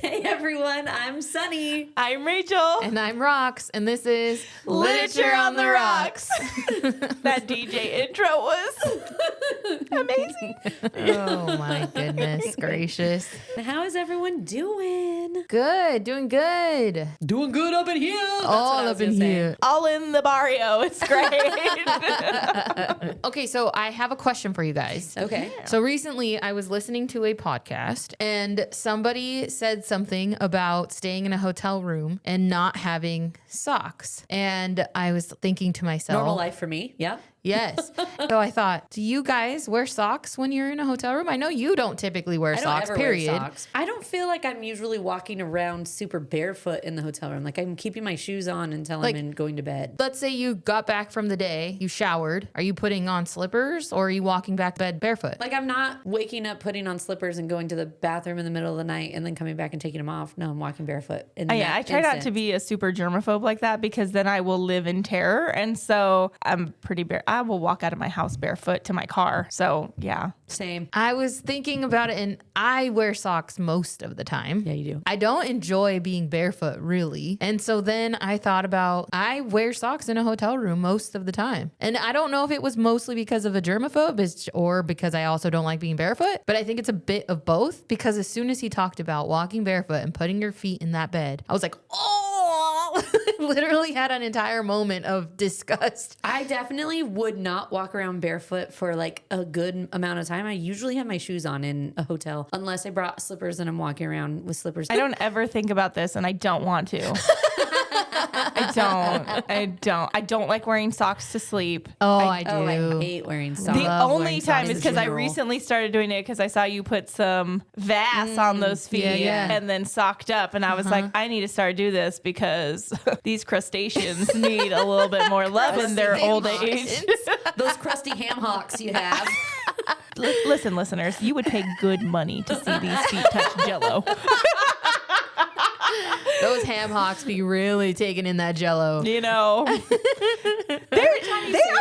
Hey everyone, I'm Sunny. I'm Rachel. And I'm Rox, and this is Literature on the Rocks. That DJ intro was amazing. Oh my goodness gracious. How is everyone doing? Good, doing good. Doing good up in here. That's All what I was up in gonna say. here. All in the barrio. It's great. Okay, so I have a question for you guys. Okay. So recently I was listening to a podcast and somebody said something about staying in a hotel room and not having socks. And I was thinking to myself, Normal life for me. Yeah. yes. So I thought, do you guys wear socks when you're in a hotel room? I know you don't typically wear I don't socks, ever period. wear socks. I don't feel like I'm usually walking around super barefoot in the hotel room. Like I'm keeping my shoes on until I'm going to bed. Let's say you got back from the day, you showered. Are you putting on slippers or are you walking back to bed barefoot? Like I'm not waking up, putting on slippers and going to the bathroom in the middle of the night and then coming back and taking them off. No, I'm walking barefoot. Yeah, I try not to be a super germaphobe like that because then I will live in terror. And so I'm pretty I will walk out of my house barefoot to my car. So yeah. Same. I was thinking about it and I wear socks most of the time. Yeah, you do. I don't enjoy being barefoot really. And so then I thought about, I wear socks in a hotel room most of the time. And I don't know if it was mostly because of a germaphobe or because I also don't like being barefoot, but I think it's a bit of both because as soon as he talked about walking barefoot and putting your feet in that bed, I was like, oh, literally had an entire moment of disgust. I definitely would not walk around barefoot for like a good amount of time. I usually have my shoes on in a hotel unless I brought slippers and I'm walking around with slippers. I don't ever think about this and I don't want to. I don't like wearing socks to sleep. Oh, I do. Oh, I hate wearing socks. The love only wearing time socks is because in I general. recently started doing it because I saw you put some Vass on those feet yeah. and then socked up. And I was like, I need to start do this because these crustaceans need a little bit more love in their old age. Those crusty ham hocks you have. Listen, listeners, you would pay good money to see these feet touch Jello. Those ham hocks be really taking in that Jello. You know, they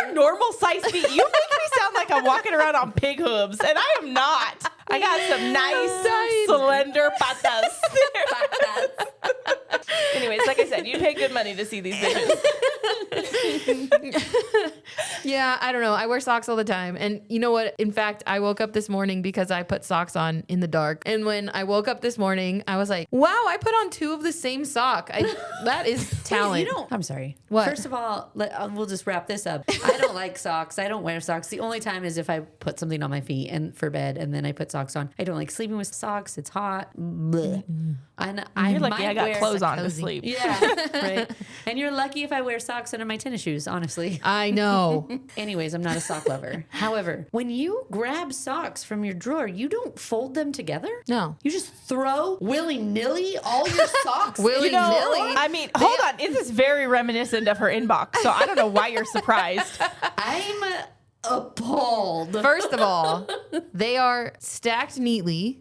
are normal size feet. You make me sound like I'm walking around on pig hooves, and I am not. I got some nice, slender patas. Anyways, like I said, you pay good money to see these bitches. Yeah, I don't know. I wear socks all the time. And you know what? In fact, I woke up this morning because I put socks on in the dark. And when I woke up this morning, I was like, wow, I put on two of the same sock. That is talent. I'm sorry. What? First of all, we'll just wrap this up. I don't like socks. I don't wear socks. The only time is if I put something on my feet and for bed and then I put socks on. I don't like sleeping with socks. It's hot. Blech. And You're lucky I got wear clothes on to cozy. sleep. Yeah, right. And you're lucky if I wear socks under my tennis shoes, honestly. I know. Anyways, I'm not a sock lover. However, when you grab socks from your drawer, you don't fold them together. No. You just throw willy-nilly all your socks. Willy-nilly? I mean, hold on. This is very reminiscent of her inbox, so I don't know why you're surprised. I'm appalled. First of all, they are stacked neatly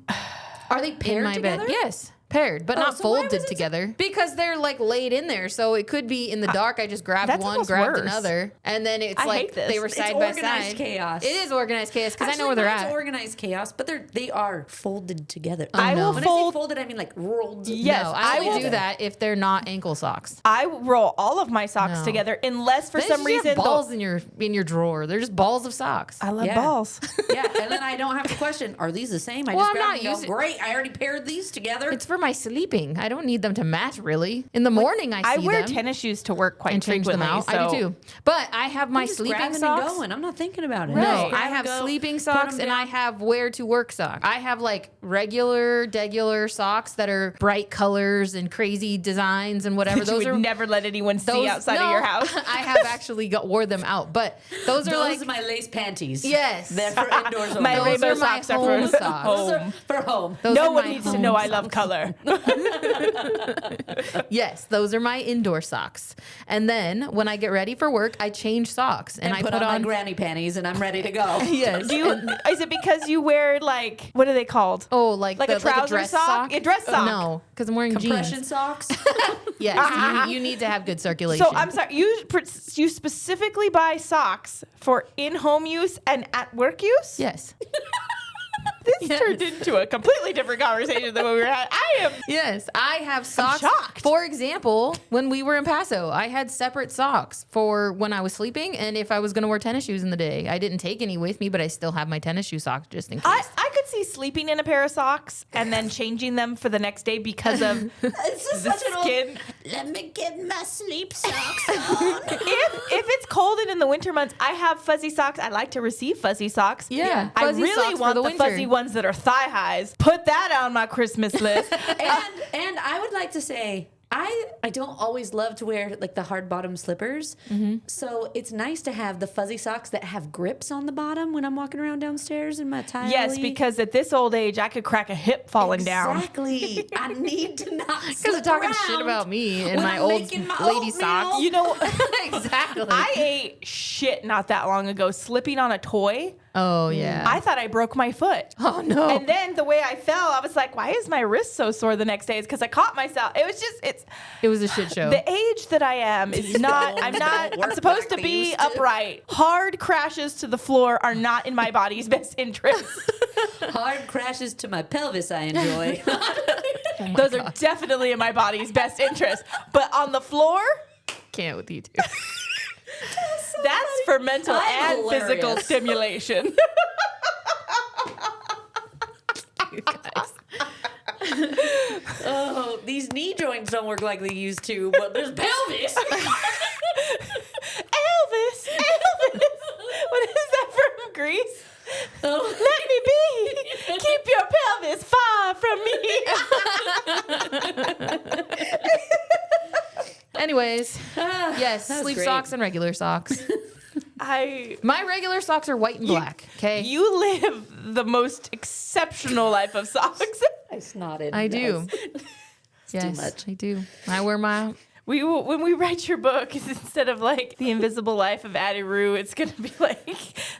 Are they in paired my together? bed. Yes. Paired, but not so why was folded it together because they're like laid in there. So it could be in the dark. I just grabbed That's one, almost grabbed worse. another, and then it's I like hate this. they were It's side by organized side. chaos. It is organized chaos because I know where they're Mine's at. organized chaos, but they are folded together. I will When I fold. say folded, I mean like rolled. Yes, No, I I only will do that if they're not ankle socks. I roll all of my socks No. together unless for Then some you just have reason balls in your drawer. They're just balls of socks. I love Yeah. balls. Yeah, and then I don't have to question, are these the same? I Well, just I'm grab not them and go, using- great, I already paired these together. It's for my sleeping. I don't need them to match really. In the morning, I I see wear them tennis shoes to work quite and change them frequently. out. I do too. But I have my just sleeping grabbing socks. and going. I'm not thinking about it. No, Right. I Grab and have go, sleeping put socks 'em and down. I have wear to work socks. I have like degular socks that are bright colors and crazy designs and whatever. That you Those would are never let anyone see outside no, of your house. I have actually wore them out, but those are Those like are my lace panties. yes. They're for indoors only. My Those rainbow are my socks are home for socks. Those are home. for home. Those No are one my needs to home know I love socks. color. Yes, those are my indoor socks. And then when I get ready for work, I change socks and I put on my granny panties and I'm ready to go. yes. Do you? Is it because you wear like what are they called? Oh, like Like a trouser dress sock? A dress sock. No, because I'm wearing Compression jeans. socks. Yes, you need to have good circulation. So I'm sorry, you specifically buy socks for in-home use and at work use? Yes. This turned into a completely different conversation than what we were having. Yes, I have socks. shocked. For example, when we were in Paso, I had separate socks for when I was sleeping and if I was going to wear tennis shoes in the day. I didn't take any with me, but I still have my tennis shoe socks just in case. I could see sleeping in a pair of socks and then changing them for the next day because of the skin. Let me get my sleep socks on. If it's cold and in the winter months, I have fuzzy socks. I like to receive fuzzy socks. Yeah, I fuzzy really socks for want the the winter. fuzzy ones that are thigh highs. Put that on my Christmas list. And I would like to say, I don't always love to wear like the hard bottom slippers. So it's nice to have the fuzzy socks that have grips on the bottom when I'm walking around downstairs in my tile. Yes, because at this old age, I could crack a hip falling down. Exactly. I need to not Because they're talking shit about me and my old lady socks. You know, Exactly. I ate shit not that long ago, slipping on a toy. Oh, yeah. I thought I broke my foot. Oh, no. And then the way I fell, I was like, why is my wrist so sore the next day? It's because I caught myself. It was just, It was a shit show. the age that I am is not, I'm supposed to like they be used to. upright. Hard crashes to the floor are not in my body's best interest. Hard crashes to my pelvis I enjoy. Those are definitely in my body's best interest. But on the floor, Can't with you two. that's for mental I'm and physical hilarious. stimulation. You guys. Oh, these knee joints don't work like they used to, but there's pelvis. Elvis. What is that from Greece? Oh. Let me be. Keep your pelvis far from me. Anyways, yes, that was sleep great. socks and regular socks. I My regular socks are white and black, okay? You live the most exceptional life of socks. I snotted. I That do. was- Yes, much. I do. I wear my... When we write your book, instead of like The Invisible Life of Addie Rue, it's going to be like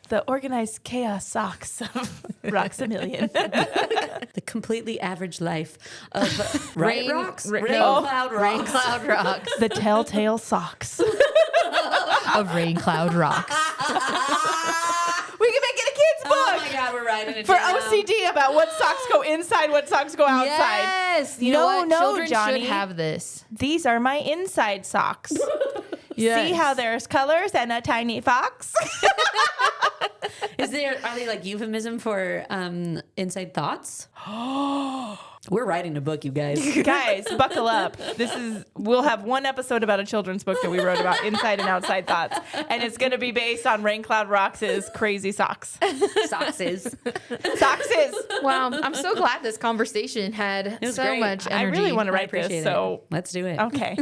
The Organized Chaos Socks of Roxamillion. The completely average life of Rain- rocks? ra- Rain no. cloud Rain rocks. cloud rocks. The Telltale Socks. Of rain cloud rocks. We can make it a kid's book. Oh my God, we're writing it For down. OCD about what socks go inside, what socks go outside. Yes. You No, know what? no, Children Johnny. should have this. These are my inside socks. Yes. See how there's colors and a tiny fox? Are they like euphemism for inside thoughts? We're writing a book, you guys. Guys, buckle up. We'll have one episode about a children's book that we wrote about inside and outside thoughts. And it's going to be based on Rain Cloud Rocks' crazy socks. Sockses. Sockses. Wow. I'm so glad this conversation had was so great. much energy. I really want to I write this, appreciate so it. Let's do it. okay.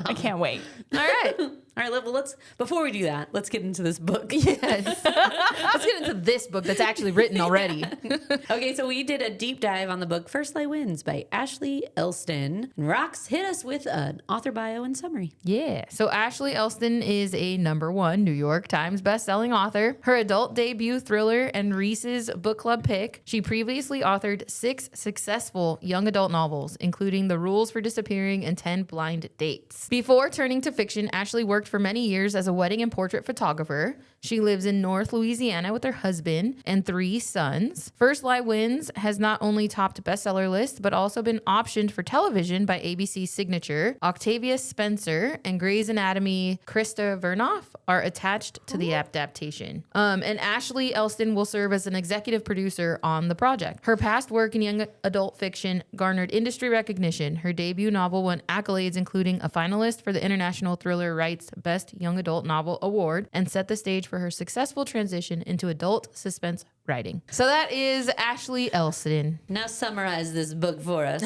I can't wait. All right. All right, well, before we do that, let's get into this book. Yes. Let's get into this book that's actually written already. Okay, so we did a deep dive on the book First Light Wins by Ashley Elston. And Rox, hit us with an author bio and summary. Yeah. So Ashley Elston is a #1 New York Times bestselling author. Her adult debut thriller and Reese's book club pick. She previously authored 6 successful young adult novels, including The Rules for Disappearing and 10 Blind Dates. Before turning to fiction, Ashley worked for many years as a wedding and portrait photographer. She lives in North Louisiana with her husband and 3 sons. First Light Wins has not only topped bestseller lists, but also been optioned for television by ABC's Signature. Octavia Spencer and Grey's Anatomy Krista Vernoff are attached to the adaptation. And Ashley Elston will serve as an executive producer on the project. Her past work in young adult fiction garnered industry recognition. Her debut novel won accolades, including a finalist for the International Thriller Rights Best Young Adult Novel Award, and set the stage for her successful transition into adult suspense writing. So that is Ashley Elston. Now summarize this book for us.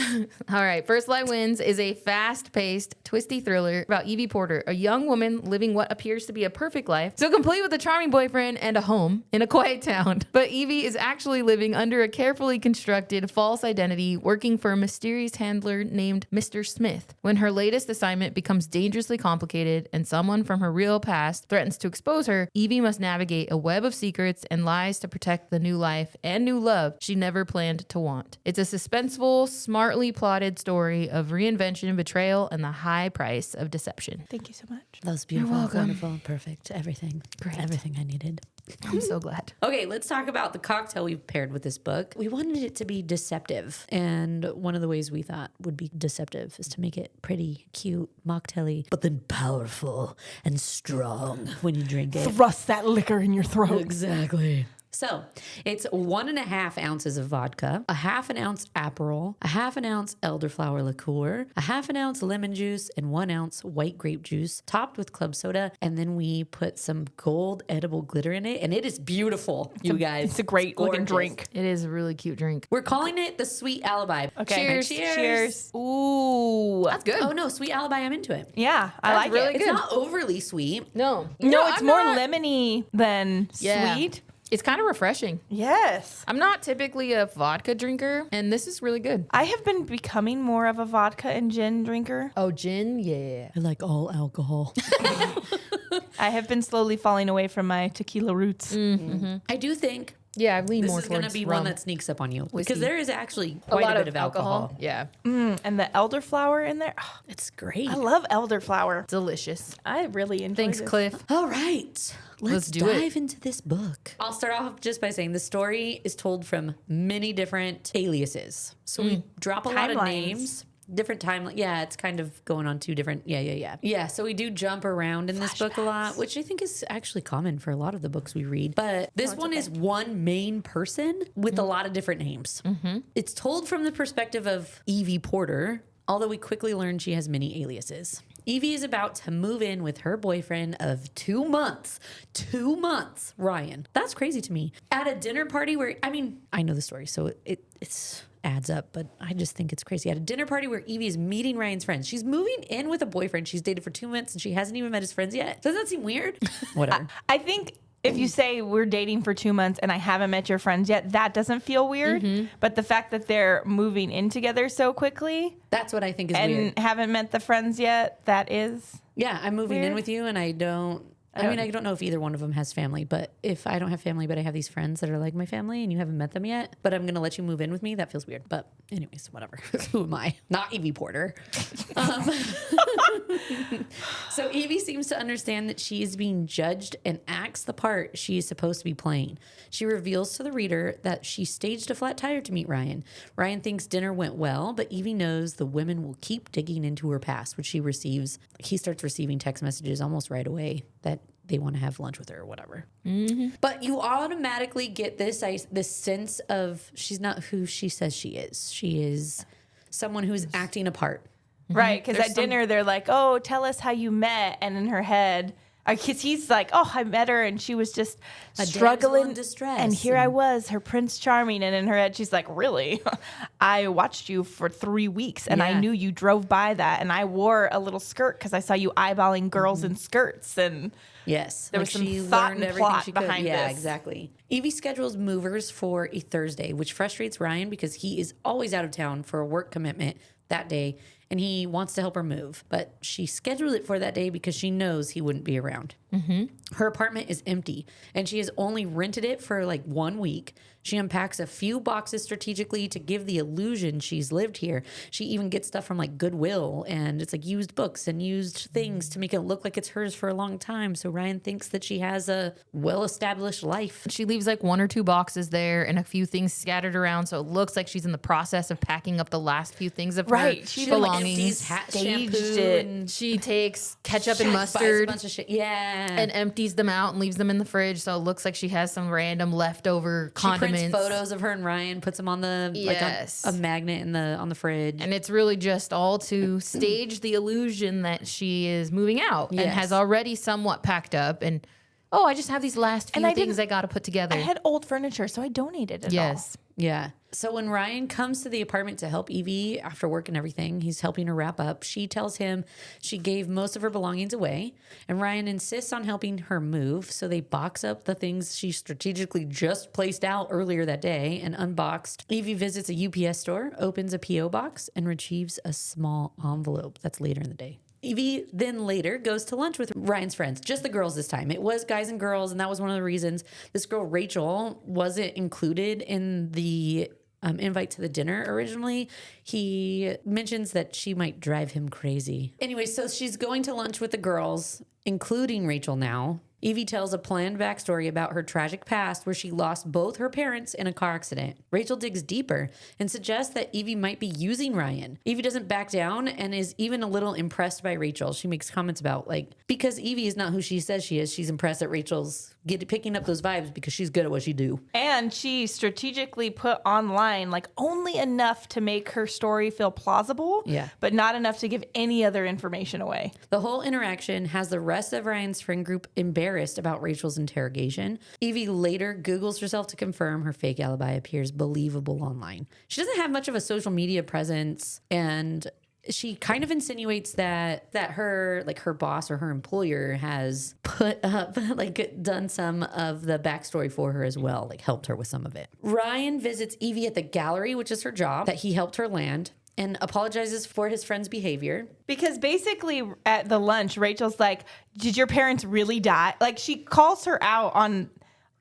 All right. First Light Wins is a fast-paced, twisty thriller about Evie Porter, a young woman living what appears to be a perfect life, so complete with a charming boyfriend and a home in a quiet town. But Evie is actually living under a carefully constructed false identity, working for a mysterious handler named Mr. Smith. When her latest assignment becomes dangerously complicated and someone from her real past threatens to expose her, Evie must navigate a web of secrets and lies to protect the new life and new love she never planned to want. It's a suspenseful, smartly plotted story of reinvention, betrayal, and the high price of deception. Thank you so much. That was beautiful, wonderful, perfect. Everything. Great. Everything I needed. I'm so glad. Okay, let's talk about the cocktail we've paired with this book. We wanted it to be deceptive. And one of the ways we thought would be deceptive is to make it pretty, cute, mocktaily, but then powerful and strong when you drink it. Thrust that liquor in your throat. Exactly. So it's 1.5 ounces of vodka, a 1/2 ounce Aperol, a 1/2 ounce elderflower liqueur, a 1/2 ounce lemon juice, and 1 ounce white grape juice, topped with club soda. And then we put some gold edible glitter in it. And it is beautiful, you guys. It's a great looking drink. It is a really cute drink. We're calling it the Sweet Alibi. Okay. Cheers. Ooh. That's good. Oh no, Sweet Alibi, I'm into it. Yeah, I like really it. It's good. not overly sweet. No. No, it's I'm more not- lemony than Yeah. sweet. It's kind of refreshing. Yes. I'm not typically a vodka drinker, and this is really good. I have been becoming more of a vodka and gin drinker. Oh, gin? Yeah. I like all alcohol. I have been slowly falling away from my tequila roots. I do think Yeah, I lean this more is going to towards be rum. one that sneaks up on you Whiskey. because there is actually a quite lot a bit of alcohol. Yeah. And the elderflower in there. Oh, It's great. I love elderflower. Delicious. I really enjoy Thanks, this. Cliff. All right, let's do it. dive into this book. I'll start off just by saying the story is told from many different aliases. So we drop a lot of Timelines. names. Different timeline. Yeah, it's kind of going on 2 different. Yeah, so we do jump around in this book a lot, which I think is actually common for a lot of the books we read. But this one is one main person with a lot of different names. It's told from the perspective of Evie Porter, although we quickly learn she has many aliases. Evie is about to move in with her boyfriend of 2 months. 2 months, Ryan. That's crazy to me. At a dinner party where, I mean, I know the story, so it's adds up, but I just think it's crazy. At a dinner party where Evie is meeting Ryan's friends. She's moving in with a boyfriend she's dated for 2 months and she hasn't even met his friends yet. Doesn't that seem weird? Whatever. I think if you say we're dating for 2 months and I haven't met your friends yet, that doesn't feel weird. But the fact that they're moving in together so quickly That's what I think is and weird. haven't met the friends yet, that is. Yeah, I'm moving in Weird. with you and I don't know if either one of them has family, but if I don't have family, but I have these friends that are like my family and you haven't met them yet, but I'm going to let you move in with me, that feels weird. But anyways, whatever. Who am I? Not Evie Porter. So Evie seems to understand that she is being judged and acts the part she is supposed to be playing. She reveals to the reader that she staged a flat tire to meet Ryan. Ryan thinks dinner went well, but Evie knows the women will keep digging into her past, which he starts receiving text messages almost right away that they want to have lunch with her or whatever. But you automatically get this sense of she's not who she says she is. She is someone who's acting a part. Right, because at dinner they're like, "Oh, tell us how you met," and in her head, because he's like, "Oh, I met her and she was just A struggling damsel in distress." and here I was, her Prince Charming." And in her head, she's like, "Really? I watched you for 3 weeks and I Yeah. knew you drove by that, and I wore a little skirt because I saw you eyeballing girls in skirts." And Yes. There was some thought and plot behind Yeah, this. exactly. Evie schedules movers for a Thursday, which frustrates Ryan because he is always out of town for a work commitment that day and he wants to help her move. But she scheduled it for that day because she knows he wouldn't be around. Her apartment is empty and she has only rented it for like 1 week. She unpacks a few boxes strategically to give the illusion she's lived here. She even gets stuff from like Goodwill and it's like used books and used things to make it look like it's hers for a long time. So Ryan thinks that she has a well-established life. She leaves like 1 or 2 boxes there and a few things scattered around. So it looks like she's in the process of packing up the last few things of Right. her She belongings. Empties hat staged shampoo it. and She takes ketchup and buys a mustard bunch of shit. Yeah. and empties them out and leaves them in the fridge. So it looks like she has some random leftover she condiments. prints photos of her and Ryan, puts them on the Yes. like a magnet on the fridge. And it's really just all to stage the illusion that she is moving out and Yes. has already somewhat packed up. And, oh, I just have these last few I things didn't- I got to put together. I had old furniture, so I donated it Yes. Yeah. So when Ryan comes to the apartment to help Evie after work and everything, he's helping her wrap up. She tells him she gave most of her belongings away, and Ryan insists on helping her move. So they box up the things she strategically just placed out earlier that day and unboxed. Evie visits a UPS store, opens a PO box, and retrieves a small envelope. That's later in the day. Evie then later goes to lunch with Ryan's friends, just the girls this time. It was guys and girls, and that was one of the reasons this girl, Rachel, wasn't included in the invite to the dinner originally. He mentions that she might drive him crazy. Anyway, so she's going to lunch with the girls, including Rachel now. Evie tells a planned backstory about her tragic past where she lost both her parents in a car accident. Rachel digs deeper and suggests that Evie might be using Ryan. Evie doesn't back down and is even a little impressed by Rachel. She makes comments about, like, because Evie is not who she says she is, she's impressed that Rachel's picking up those vibes because she's good at what she do. And she strategically put online, like, only enough to make her story feel plausible, but not enough to give any other information away. The whole interaction has the rest of Ryan's friend group embarrassed about Rachel's interrogation. Evie later Googles herself to confirm her fake alibi appears believable online. She doesn't have much of a social media presence, and she kind of insinuates that her boss or her employer has put up, like, done some of the backstory for her as well, like helped her with some of it. Ryan visits Evie at the gallery, which is her job that he helped her land, and apologizes for his friend's behavior. Because basically at the lunch, Rachel's like, did your parents really die? Like, she calls her out on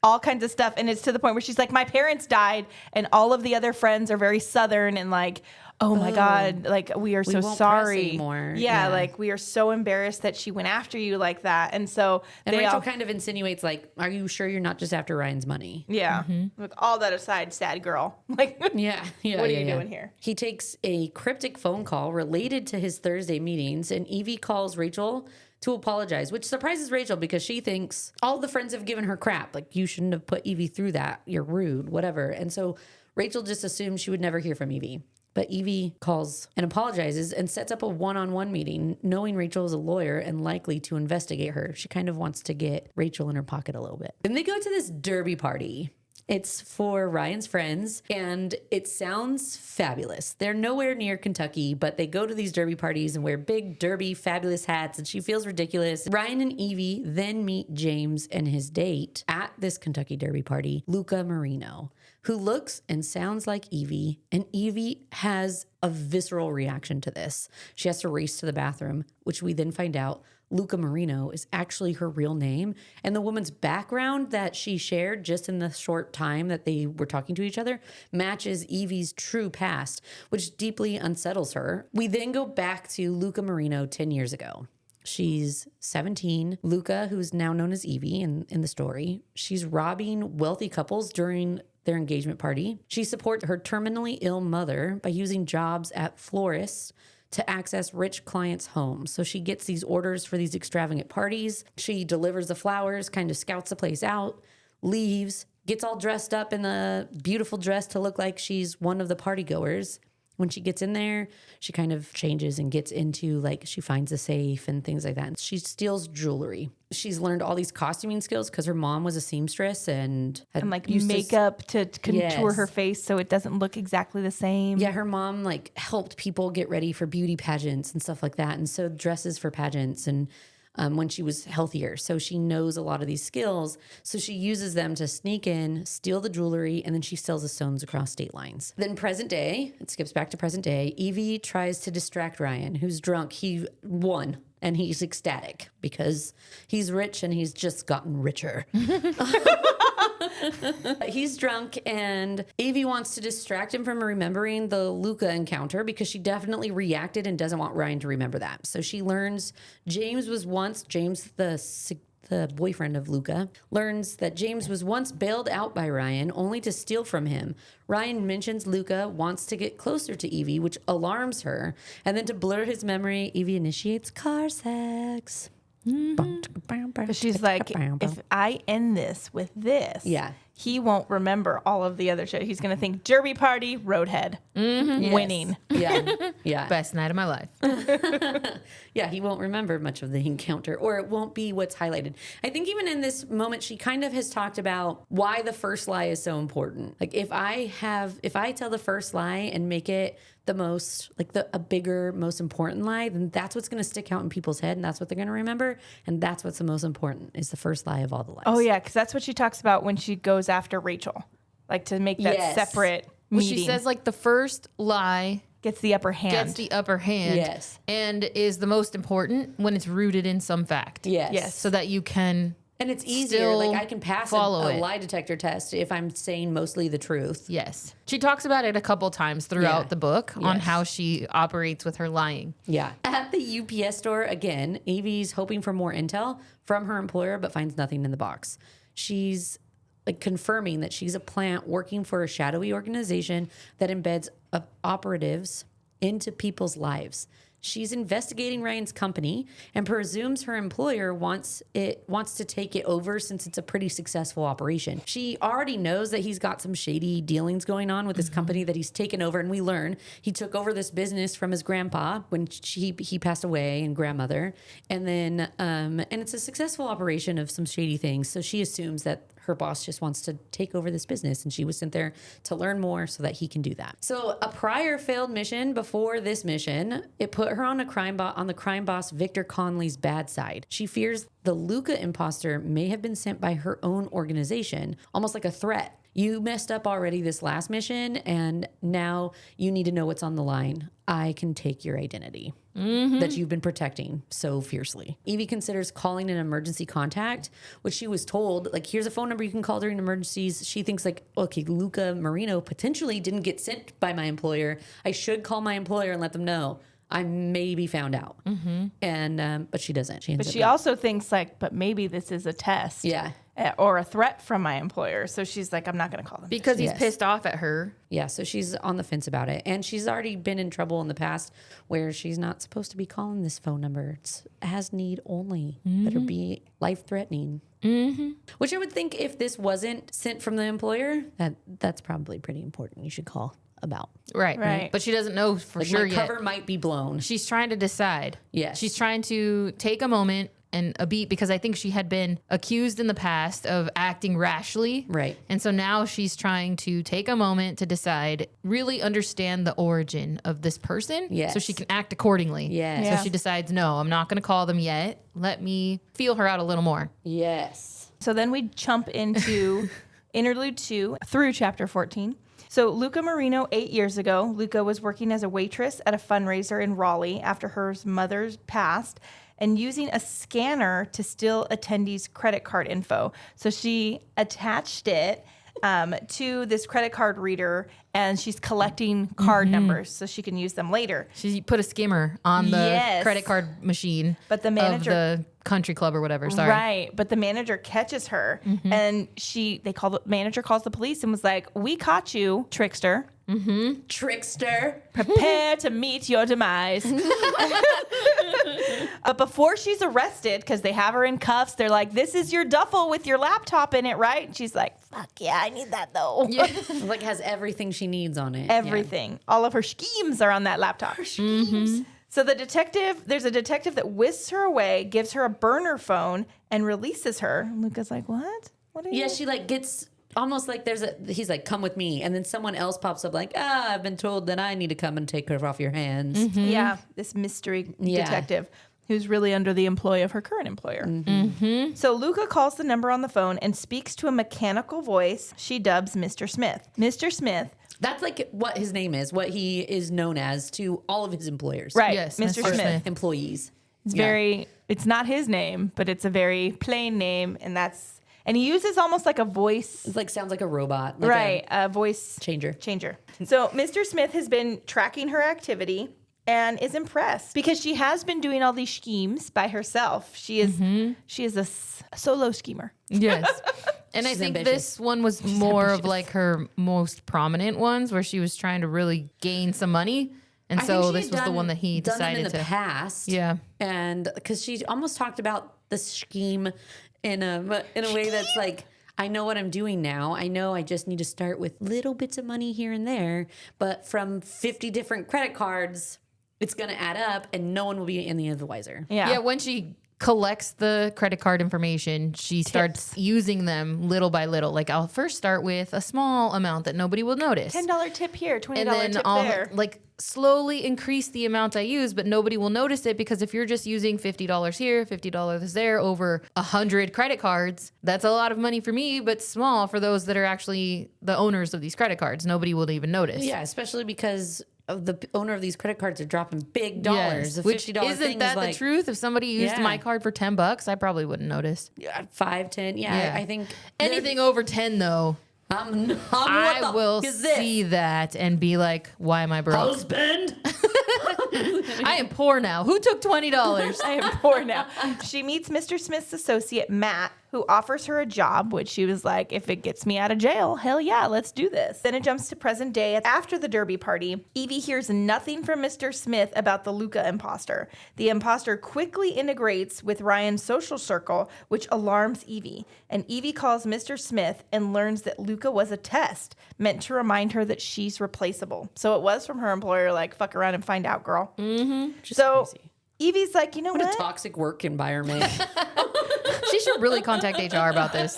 all kinds of stuff. And it's to the point where she's like, my parents died. And all of the other friends are very Southern and like, oh my God, like, we are so sorry. Anymore. Yeah, like, we are so embarrassed that she went after you like that. And so Rachel kind of insinuates, like, are you sure you're not just after Ryan's money? Yeah. With all that aside, sad girl. Like, what are you doing here? He takes a cryptic phone call related to his Thursday meetings, and Evie calls Rachel to apologize, which surprises Rachel because she thinks all the friends have given her crap. Like, you shouldn't have put Evie through that. You're rude, whatever. And so Rachel just assumed she would never hear from Evie. But Evie calls and apologizes and sets up a one-on-one meeting, knowing Rachel is a lawyer and likely to investigate her. She kind of wants to get Rachel in her pocket a little bit. Then they go to this derby party. It's for Ryan's friends, and it sounds fabulous. They're nowhere near Kentucky, but they go to these derby parties and wear big derby fabulous hats, and she feels ridiculous. Ryan and Evie then meet James and his date at this Kentucky derby party, Luca Marino, who looks and sounds like Evie, and Evie has a visceral reaction to this. She has to race to the bathroom, which we then find out Luca Marino is actually her real name. And the woman's background that she shared just in the short time that they were talking to each other matches Evie's true past, which deeply unsettles her. We then go back to Luca Marino 10 years ago. She's 17. Luca, who's now known as Evie in the story, she's robbing wealthy couples during their engagement party. She supports her terminally ill mother by using jobs at florists to access rich clients' homes. So she gets these orders for these extravagant parties. She delivers the flowers, kind of scouts the place out, leaves, gets all dressed up in a beautiful dress to look like she's one of the party goers. When she gets in there, she kind of changes and gets into, like, she finds a safe and things like that. And she steals jewelry. She's learned all these costuming skills because her mom was a seamstress and like makeup to contour her face so it doesn't look exactly the same. Yeah, her mom like helped people get ready for beauty pageants and stuff like that, and sewed dresses for pageants and when she was healthier. So she knows a lot of these skills. So she uses them to sneak in, steal the jewelry, and then she sells the stones across state lines. Then present day, it skips back to present day, Evie tries to distract Ryan, who's drunk. He won, and he's ecstatic because he's rich and he's just gotten richer. He's drunk, and Evie wants to distract him from remembering the Luca encounter because she definitely reacted and doesn't want Ryan to remember that. So she learns James, the boyfriend of Luca, learns that James was once bailed out by Ryan only to steal from him. Ryan mentions Luca wants to get closer to Evie, which alarms her. And then to blur his memory, Evie initiates car sex. But she's like, if I end this with this, he won't remember all of the other shit. He's going to think derby party, roadhead, winning. Yeah. Best night of my life. Yeah, he won't remember much of the encounter, or it won't be what's highlighted. I think even in this moment, she kind of has talked about why the first lie is so important. Like, if I tell the first lie and make it the most, like a bigger, most important lie, then that's what's going to stick out in people's head, and that's what they're going to remember, and that's what's the most important, is the first lie of all the lies. Oh yeah, because that's what she talks about when she goes after Rachel, like to make that separate meeting. She says, like, the first lie gets the upper hand. Yes. And is the most important when it's rooted in some fact. Yes. So that you can. And it's easier. Still Like I can pass a follow it. lie detector test if I'm saying mostly the truth. Yes. She talks about it a couple times throughout the book on how she operates with her lying. Yeah. At the UPS store, again, Evie's hoping for more intel from her employer, but finds nothing in the box. She's like confirming that she's a plant working for a shadowy organization that embeds operatives into people's lives. She's investigating Ryan's company and presumes her employer wants to take it over since it's a pretty successful operation. She already knows that he's got some shady dealings going on with this company that he's taken over, and we learn he took over this business from his grandpa when he passed away and grandmother, and then and it's a successful operation of some shady things. So she assumes that her boss just wants to take over this business, and she was sent there to learn more so that he can do that. So a prior failed mission before this mission, it put her on the crime boss Victor Conley's bad side. She fears the Luca imposter may have been sent by her own organization, almost like a threat. You messed up already this last mission, and now you need to know what's on the line. I can take your identity that you've been protecting so fiercely. Evie considers calling an emergency contact, which she was told, like, here's a phone number you can call during emergencies. She thinks, like, okay, Luca Marino potentially didn't get sent by my employer. I should call my employer and let them know. I may be found out. And but she doesn't. But she also thinks, like, but maybe this is a test. Yeah. Or a threat from my employer. So she's like, I'm not going to call them. Because he's pissed off at her. Yeah, so she's on the fence about it. And she's already been in trouble in the past where she's not supposed to be calling this phone number. It's as need only. Better be life-threatening. Which I would think if this wasn't sent from the employer, that's probably pretty important. You should call about. Right. But she doesn't know for sure my yet. cover might be blown. She's trying to decide. Yes. She's trying to take a moment and a beat because I think she had been accused in the past of acting rashly. Right. And so now she's trying to take a moment to decide, really understand the origin of this person. Yes. So she can act accordingly. Yes. Yeah. So she decides, no, I'm not going to call them yet. Let me feel her out a little more. Yes. So then we jump into interlude 2 through chapter 14. So Luca Marino, 8 years ago, Luca was working as a waitress at a fundraiser in Raleigh after her mother passed and using a scanner to steal attendees' credit card info. So she attached it to this credit card reader, and she's collecting card numbers so she can use them later. She put a skimmer on the credit card machine But the manager, of the country club or whatever. Sorry. Right. But the manager catches her, and the manager calls the police and was like, "We caught you, trickster. Trickster. Prepare to meet your demise." But before she's arrested, because they have her in cuffs, they're like, "This is your duffel with your laptop in it, right?" And she's like, "Fuck yeah, I need that though." Yeah. Like has everything she needs on it. Everything. All of her schemes are on that laptop. Her schemes. So there's a detective that whisks her away, gives her a burner phone, and releases her. And Luca's like, "What? What are you?" Yeah, she like gets almost like he's like, come with me. And then someone else pops up like, I've been told that I need to come and take her off your hands. Yeah, this mystery detective who's really under the employ of her current employer. So Luca calls the number on the phone and speaks to a mechanical voice she dubs Mr. Smith. Mr. Smith. That's like what his name is, what he is known as to all of his employers. Right, Yes, Mr. Mr. Smith. Employees. It's not his name, but it's a very plain name, and he uses almost like a voice. It's like sounds like a robot. Like A voice changer. So Mr. Smith has been tracking her activity and is impressed because she has been doing all these schemes by herself. She is a solo schemer. Yes. And I She's think ambitious. this one was more of like her most prominent ones where she was trying to really gain some money. And I think so she this had was the one that he done them decided in the to. past. Yeah. And because she almost talked about the scheme in a way that's like, I know what I'm doing now. I know I just need to start with little bits of money here and there, but from 50 different credit cards, it's going to add up and no one will be any of the wiser. Yeah. When she collects the credit card information, she starts using them little by little. Like I'll first start with a small amount that nobody will notice. $10 tip here, $20 And then tip I'll there. like slowly increase the amount I use, but nobody will notice it because if you're just using $50 here, $50 there over 100 credit cards, that's a lot of money for me, but small for those that are actually the owners of these credit cards. Nobody will even notice. Yeah, especially because the owner of these credit cards are dropping big dollars. A Which $50 isn't thing that is the like truth? If somebody used Yeah. my card for $10, I probably wouldn't notice. 5, 10. Yeah, I think anything over 10 though, I will see that and be like, why am I broke? Husband. I am poor now. Who took $20? I am poor now. She meets Mr. Smith's associate, Matt, who offers her a job, which she was like, if it gets me out of jail, hell yeah, let's do this. Then it jumps to present day. After the derby party, Evie hears nothing from Mr. Smith about the Luca imposter. The imposter quickly integrates with Ryan's social circle, which alarms Evie. And Evie calls Mr. Smith and learns that Luca was a test meant to remind her that she's replaceable. So it was from her employer, like, fuck around and find out, girl. Mm-hmm. So crazy. Evie's like, you know What what? a toxic work environment. She should really contact HR about this.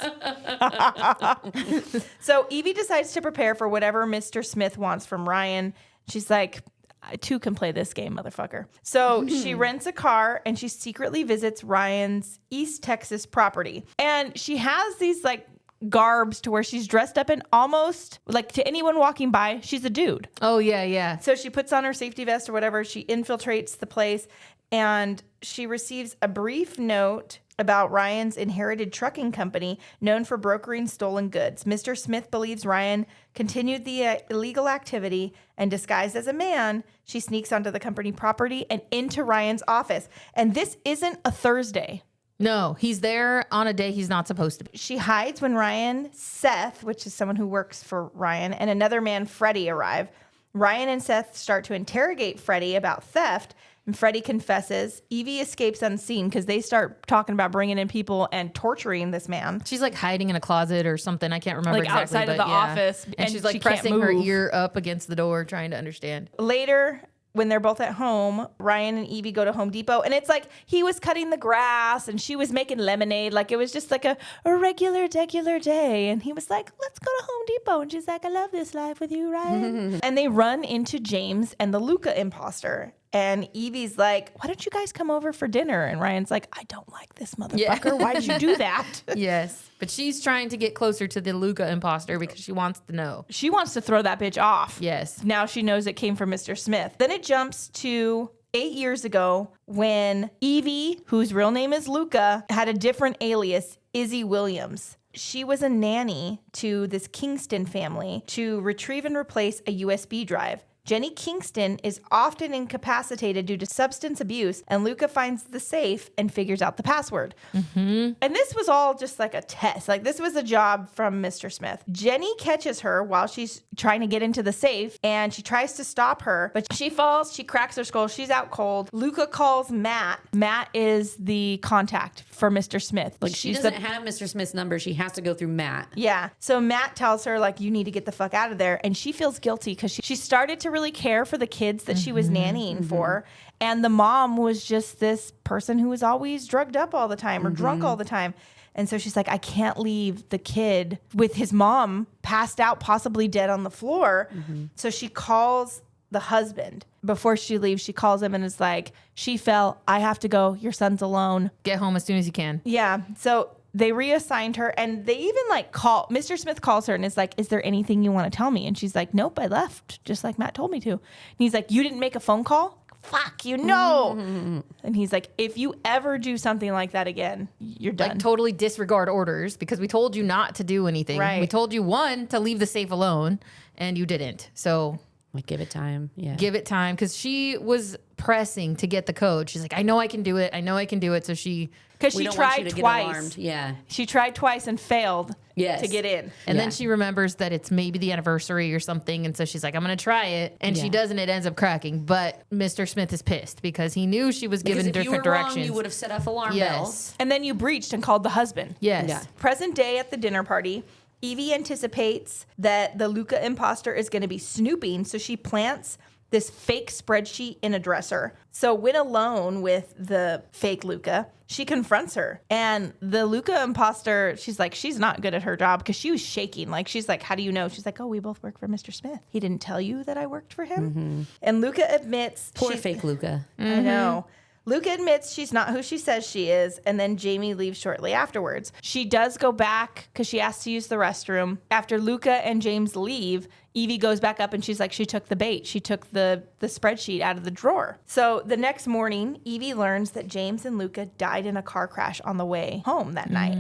So Evie decides to prepare for whatever Mr. Smith wants from Ryan. She's like, I too can play this game, motherfucker. So she rents a car and she secretly visits Ryan's East Texas property. And she has these like garbs to where she's dressed up in almost like, to anyone walking by, she's a dude. Oh, yeah. So she puts on her safety vest or whatever. She infiltrates the place and she receives a brief note about Ryan's inherited trucking company known for brokering stolen goods. Mr. Smith believes Ryan continued the illegal activity, and disguised as a man, she sneaks onto the company property and into Ryan's office. And this isn't a Thursday. No, he's there on a day he's not supposed to be. She hides when Ryan, Seth, which is someone who works for Ryan, and another man, Freddie, arrive. Ryan and Seth start to interrogate Freddie about theft, and Freddie confesses. Evie escapes unseen because they start talking about bringing in people and torturing this man. She's like hiding in a closet or something. I can't remember Like exactly. outside of but the yeah. office, And and she's like she can't pressing her move. ear up against the door, trying to understand. Later, when they're both at home, Ryan and Evie go to Home Depot, and it's like he was cutting the grass and she was making lemonade. Like it was just like a regular day. And he was like, let's go to Home Depot. And she's like, I love this life with you, Ryan. And they run into James and the Luca imposter. And Evie's like, why don't you guys come over for dinner? And Ryan's like, I don't like this motherfucker. Yeah. Why'd you do that? Yes. But she's trying to get closer to the Luca imposter because she wants to know. She wants to throw that bitch off. Yes. Now she knows it came from Mr. Smith. Then it jumps to 8 years ago when Evie, whose real name is Luca, had a different alias, Izzy Williams. She was a nanny to this Kingston family to retrieve and replace a USB drive. Jenny Kingston is often incapacitated due to substance abuse, and Luca finds the safe and figures out the password. And this was all just like a test. Like this was a job from Mr. Smith. Jenny catches her while she's trying to get into the safe, and she tries to stop her, but she falls, she cracks her skull, she's out cold. Luca calls Matt. Matt is the contact for Mr. Smith. Like she doesn't have Mr. Smith's number. She has to go through Matt. Yeah. So Matt tells her, like, you need to get the fuck out of there. And she feels guilty because she started to really care for the kids that she was nannying for. And the mom was just this person who was always drugged up all the time or drunk all the time. And so she's like, I can't leave the kid with his mom passed out, possibly dead on the floor. So she calls the husband. Before she leaves, she calls him and is like, she fell. I have to go. Your son's alone. Get home as soon as you can. Yeah. So they reassigned her, and they even like call Mr. Smith calls her and is like, is there anything you want to tell me? And she's like, nope, I left just like Matt told me to. And he's like, you didn't make a phone call? Fuck, you know. And he's like, if you ever do something like that again, you're done. Like totally disregard orders because we told you not to do anything. Right. We told you, one, to leave the safe alone, and you didn't. So Like give it time. Yeah. give it time because she was pressing to get the code. She's like, I know I can do it. I know I can do it. So she... Because We she don't want you tried to get twice. alarmed. Yeah. She tried twice and failed Yes. to get in. And Yeah. then she remembers that it's maybe the anniversary or something. And so she's like, I'm going to try it. And she Yeah. does, and it ends up cracking. But Mr. Smith is pissed because he knew she was given Because if you different were directions. wrong, you would have set off alarm Yes. bells. And then you breached and called the husband. Yes. Yeah. Present day at the dinner party, Evie anticipates that the Luca imposter is going to be snooping, so she plants this fake spreadsheet in a dresser. So when alone with the fake Luca, she confronts her. And the Luca imposter, she's like, she's not good at her job because she was shaking. Like, she's like, how do you know? She's like, oh, we both work for Mr. Smith. He didn't tell you that I worked for him? And Luca admits... Poor fake Luca. I know. Luca admits she's not who she says she is, and then Jamie leaves shortly afterwards. She does go back because she asks to use the restroom. After Luca and James leave, Evie goes back up and she's like, she took the bait. She took the spreadsheet out of the drawer. So the next morning, Evie learns that James and Luca died in a car crash on the way home that night.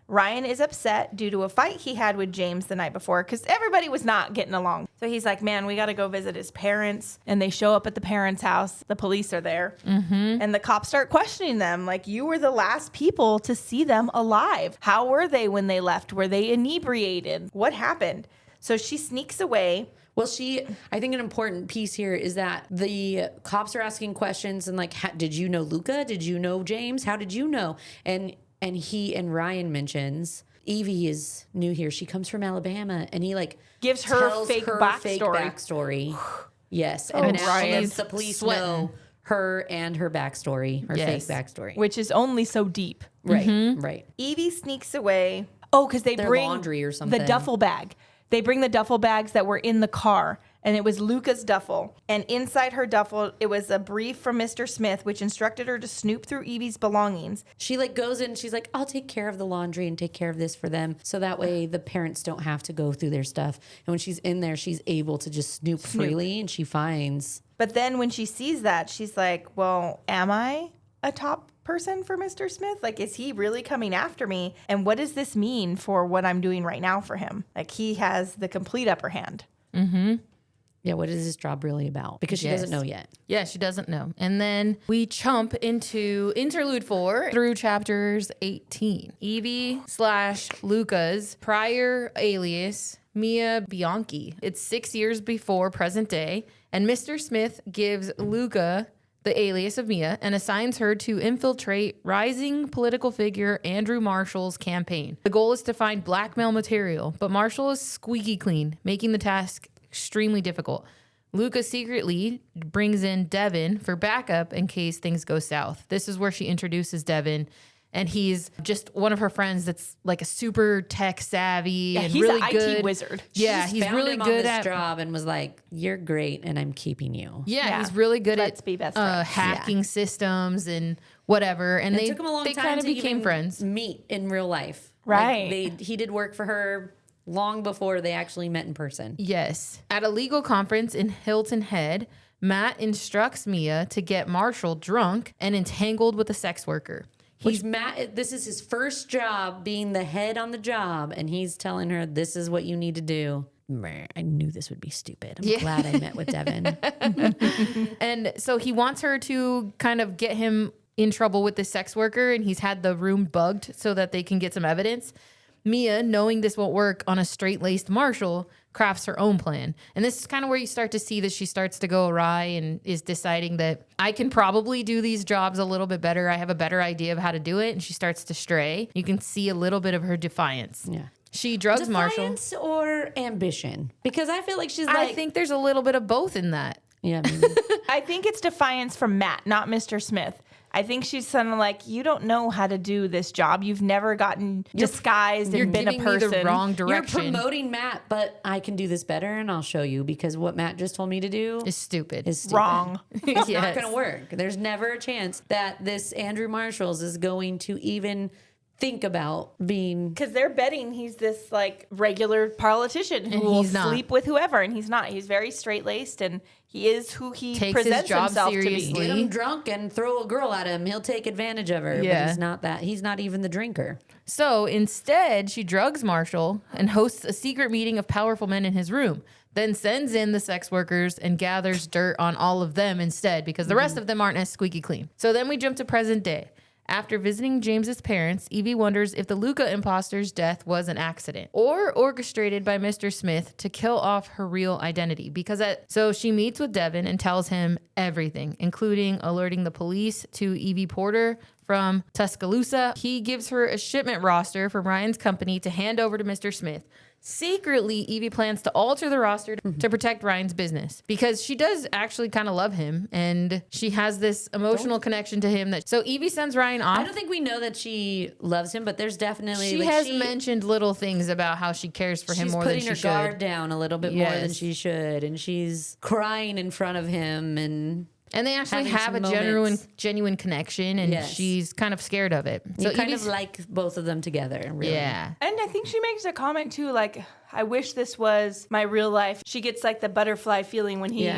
Ryan is upset due to a fight he had with James the night before because everybody was not getting along. So he's like, man, we got to go visit his parents. And they show up at the parents' house. The police are there. And the cops start questioning them. Like, you were the last people to see them alive. How were they when they left? Were they inebriated? What happened? So she sneaks away. Well, I think an important piece here is that the cops are asking questions and like, did you know Luca? Did you know James? How did you know? And Ryan mentions Evie is new here. She comes from Alabama, and he like gives her tells fake her backstory. Yes, Oh, and now Ryan's the police sweating. know her and her backstory, her Yes. fake backstory. Which is only so deep. Right, right. Evie sneaks away. Oh, because they Their bring laundry or something. the duffel bag. They bring the duffel bags that were in the car, and it was Luca's duffel. And inside her duffel, it was a brief from Mr. Smith, which instructed her to snoop through Evie's belongings. She like goes in, she's like, I'll take care of the laundry and take care of this for them. So that way the parents don't have to go through their stuff. And when she's in there, she's able to just snoop freely, and she finds. But then when she sees that, she's like, well, am I a top person for Mr. Smith? Like, is he really coming after me? And what does this mean for what I'm doing right now for him? Like, he has the complete upper hand. Yeah, what is this job really about? Because she doesn't know yet. Yeah, she doesn't know. And then we jump into interlude 4 through chapters 18. Evie / Luca's prior alias, Mia Bianchi. It's 6 years before present day, and Mr. Smith gives Luca the alias of Mia and assigns her to infiltrate rising political figure Andrew Marshall's campaign. The goal is to find blackmail material, but Marshall is squeaky clean, making the task extremely difficult. Luca secretly brings in Devin for backup in case things go south. This is where she introduces Devin, and he's just one of her friends that's like a super tech savvy and he's really an good IT wizard. Yeah, She just he's found really him good on this at job and was like, "You're great, and I'm keeping you." Yeah, he's really good Let's at be best friends. hacking systems and whatever. And It took him a long they time kind of to became even friends. meet in real life. Right. Like he did work for her long before they actually met in person. Yes. At a legal conference in Hilton Head, Matt instructs Mia to get Marshall drunk and entangled with a sex worker. Which Matt, this is his first job being the head on the job, and he's telling her, this is what you need to do. Meh, I knew this would be stupid. I'm glad I met with Devin. And so he wants her to kind of get him in trouble with the sex worker, and he's had the room bugged so that they can get some evidence. Mia, knowing this won't work on a straight-laced Marshall, crafts her own plan. And this is kind of where you start to see that she starts to go awry and is deciding that I can probably do these jobs a little bit better. I have a better idea of how to do it. And she starts to stray. You can see a little bit of her defiance. Yeah. She drugs Marshall. Defiance or ambition? Because I feel like she's like, I think there's a little bit of both in that. yeah, maybe. I think it's defiance from Matt, not Mr. Smith. I think she's kind of like, you don't know how to do this job. You've never gotten disguised You're and been a giving me person. the wrong You're direction. promoting Matt, but I can do this better, and I'll show you, because what Matt just told me to do It's stupid. is stupid. Wrong. It's Yes. not going to work. There's never a chance that this Andrew Marshalls is going to even think about being. Because they're betting he's this like regular politician who And will he's not. sleep with whoever, and he's not. He's very straight laced, and he is who he Takes his presents job himself seriously. to Get be. him drunk and throw a girl at him. He'll take advantage of her. Yeah. But he's not that. He's not even the drinker. So instead, she drugs Marshall and hosts a secret meeting of powerful men in his room, then sends in the sex workers and gathers dirt on all of them instead because the rest of them aren't as squeaky clean. So then we jump to present day. After visiting James's parents, Evie wonders if the Luca imposter's death was an accident or orchestrated by Mr. Smith to kill off her real identity. So she meets with Devin and tells him everything, including alerting the police to Evie Porter from Tuscaloosa. He gives her a shipment roster from Ryan's company to hand over to Mr. Smith. Secretly, Evie plans to alter the roster to protect Ryan's business because she does actually kind of love him and she has this emotional connection to him. So Evie sends Ryan off. I don't think we know that she loves him, but there's definitely She has mentioned little things about how she cares for him she's more than putting she her should. guard down a little bit more than Yes. she should, and she's crying in front of him, and And they actually having have a some moments. genuine connection, and Yes. she's kind of scared of it. You So kind Evie's, of like both of them together, really. yeah. And I think she makes a comment too, like, I wish this was my real life. She gets like the butterfly feeling when he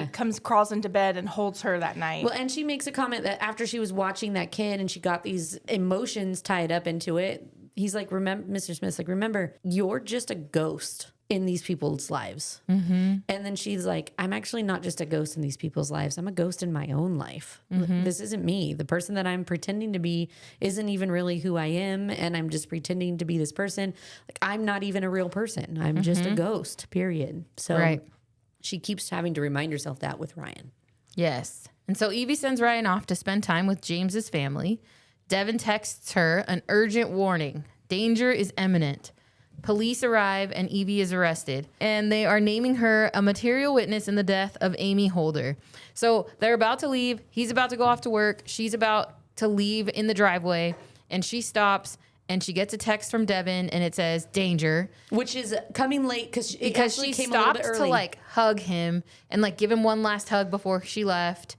crawls into bed and holds her that night. Well, and she makes a comment that after she was watching that kid and she got these emotions tied up into it, he's like, remember, Mr. Smith's like, remember, you're just a ghost in these people's lives. And then she's like, I'm actually not just a ghost in these people's lives. I'm a ghost in my own life. This isn't me. The person that I'm pretending to be isn't even really who I am. And I'm just pretending to be this person. Like, I'm not even a real person. I'm just a ghost, period. So Right. she keeps having to remind herself that with Ryan. Yes. And so Evie sends Ryan off to spend time with James's family. Devin texts her an urgent warning. Danger is imminent. Police arrive and Evie is arrested, and they are naming her a material witness in the death of Amy Holder. So they're about to leave. He's about to go off to work. She's about to leave in the driveway, and she stops and she gets a text from Devin, and it says danger. Which is coming late because She came a little bit stops early. to like hug him and like give him one last hug before she left.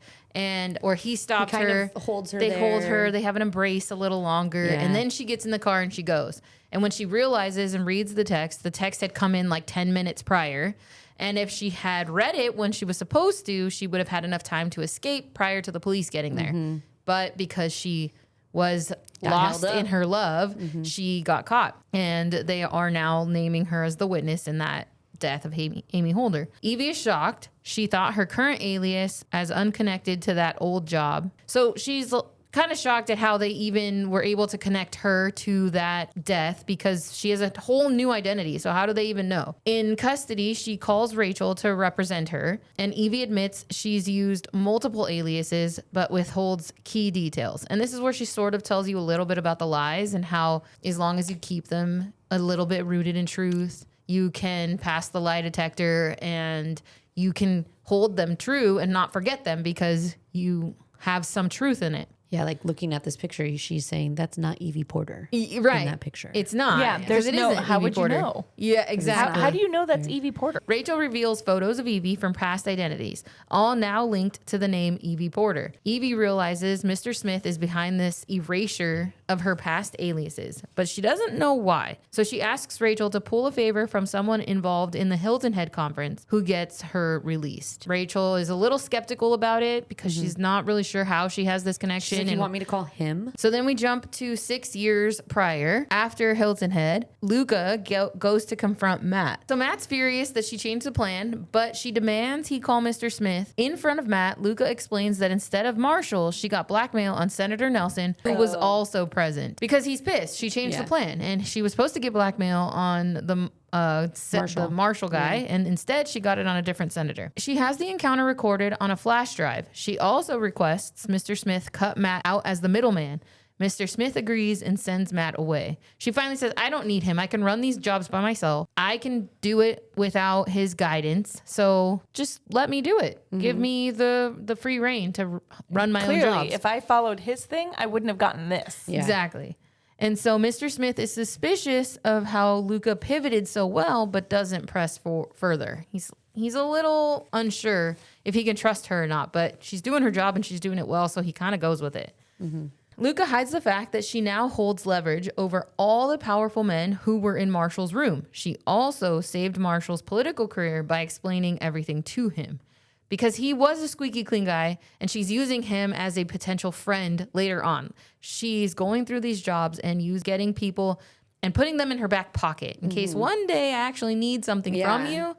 Or he stopped He kind her. of holds her They hold there. her. They have an embrace a little longer. Yeah. And then she gets in the car and she goes. And when she realizes and reads the text had come in like 10 minutes prior. And if she had read it when she was supposed to, she would have had enough time to escape prior to the police getting there. But because she was lost held up. in her love, she got caught. And they are now naming her as the witness in that death of Amy Holder. Evie is shocked. She thought her current alias as unconnected to that old job. So she's kind of shocked at how they even were able to connect her to that death because she has a whole new identity. So how do they even know? In custody, she calls Rachel to represent her, and Evie admits she's used multiple aliases but withholds key details. And this is where she sort of tells you a little bit about the lies and how as long as you keep them a little bit rooted in truth, you can pass the lie detector and you can hold them true and not forget them because you have some truth in it. Yeah, like looking at this picture, she's saying that's not Evie Porter Right. in that picture. It's not. Yeah, there's 'cause no- isn't how Evie would you Porter. know? Yeah, exactly. How do you know that's Evie Porter? Rachel reveals photos of Evie from past identities, all now linked to the name Evie Porter. Evie realizes Mr. Smith is behind this erasure of her past aliases, but she doesn't know why. So she asks Rachel to pull a favor from someone involved in the Hilton Head conference who gets her released. Rachel is a little skeptical about it because she's not really sure how she has this connection. She's like, you and want me to call him? so then we jump to 6 years prior. After Hilton Head, Luca goes to confront Matt. So Matt's furious that she changed the plan, but she demands he call Mr. Smith. In front of Matt, Luca explains that instead of Marshall, she got blackmail on Senator Nelson, who was also present. Because he's pissed. She changed the plan, and she was supposed to get blackmail on the Marshall guy, and instead she got it on a different senator. She has the encounter recorded on a flash drive. She also requests Mr. Smith cut Matt out as the middleman. Mr. Smith agrees and sends Matt away. She finally says, I don't need him. I can run these jobs by myself. I can do it without his guidance. So just let me do it. Give me the free reign to run my own Clearly, jobs. if I followed his thing, I wouldn't have gotten this. Yeah. Exactly. And so Mr. Smith is suspicious of how Luca pivoted so well, but doesn't press further. He's a little unsure if he can trust her or not, but she's doing her job and she's doing it well, so he kind of goes with it. Luca hides the fact that she now holds leverage over all the powerful men who were in Marshall's room. She also saved Marshall's political career by explaining everything to him. Because he was a squeaky clean guy, and she's using him as a potential friend later on. She's going through these jobs and getting people and putting them in her back pocket in case one day I actually need something from you.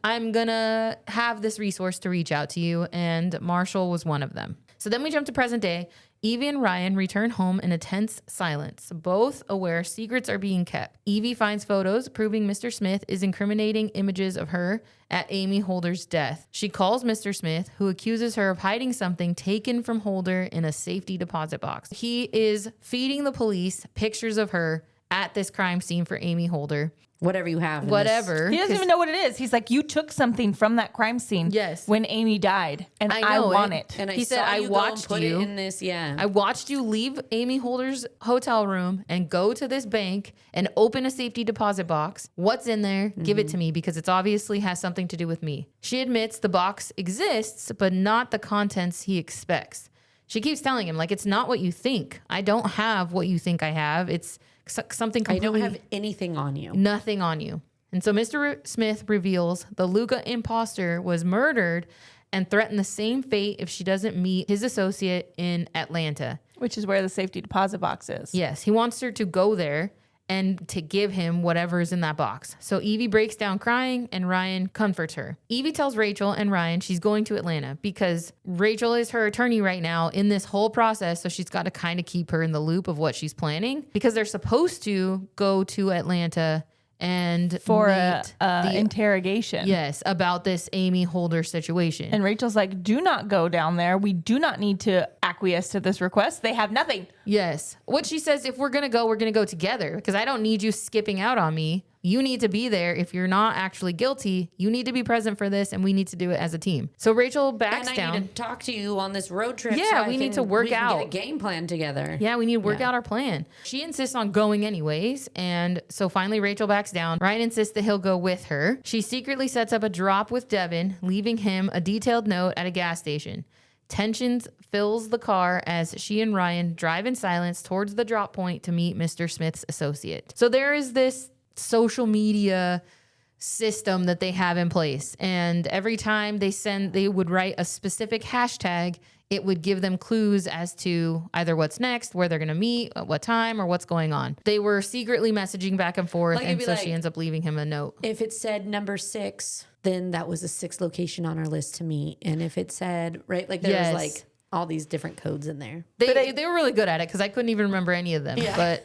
I'm gonna have this resource to reach out to you, and Marshall was one of them. So then we jump to present day. Evie and Ryan return home in a tense silence, both aware secrets are being kept. Evie finds photos proving Mr. Smith is incriminating images of her at Amy Holder's death. She calls Mr. Smith, who accuses her of hiding something taken from Holder in a safety deposit box. He is feeding the police pictures of her at this crime scene for Amy Holder. Whatever you have. Whatever. He doesn't even know what it is. He's like, you took something from that crime scene. Yes. When Amy died, and I know want it. And He said, saw I you go and watched put you. it in this. Yeah. I watched you leave Amy Holder's hotel room and go to this bank and open a safety deposit box. What's in there? Give it to me because it obviously has something to do with me. She admits the box exists, but not the contents he expects. She keeps telling him, like, it's not what you think. I don't have what you think I have. It's something completely. I don't have anything on you. Nothing on you. And so Mr. Smith reveals the Luca imposter was murdered and threatened the same fate if she doesn't meet his associate in Atlanta. Which is where the safety deposit box is. Yes, he wants her to go there and to give him whatever's in that box. So Evie breaks down crying and Ryan comforts her. Evie tells Rachel and Ryan she's going to Atlanta because Rachel is her attorney right now in this whole process. So she's got to kind of keep her in the loop of what she's planning because they're supposed to go to Atlanta and For meet a interrogation. Yes, about this Amy Holder situation. And Rachel's like, do not go down there. We do not need to acquiesce to this request. They have nothing. Yes. What she says, if we're going to go together because I don't need you skipping out on me. You need to be there. If you're not actually guilty, you need to be present for this and we need to do it as a team. So Rachel backs down. I need to talk to you on this road trip. Yeah, we need to work we can out. get a game plan together. Yeah, we need to work out our plan. She insists on going anyways. And so finally Rachel backs down. Ryan insists that he'll go with her. She secretly sets up a drop with Devin, leaving him a detailed note at a gas station. Tensions fills the car as she and Ryan drive in silence towards the drop point to meet Mr. Smith's associate. So there is this social media system that they have in place. And every time they would write a specific hashtag, it would give them clues as to either what's next, where they're going to meet, at what time, or what's going on. They were secretly messaging back and forth. And so she ends up leaving him a note. If it said number 6, then that was the 6th location on our list to meet. And if it said, right, like there was like all these different codes in there. They were really good at it because I couldn't even remember any of them. Yeah. But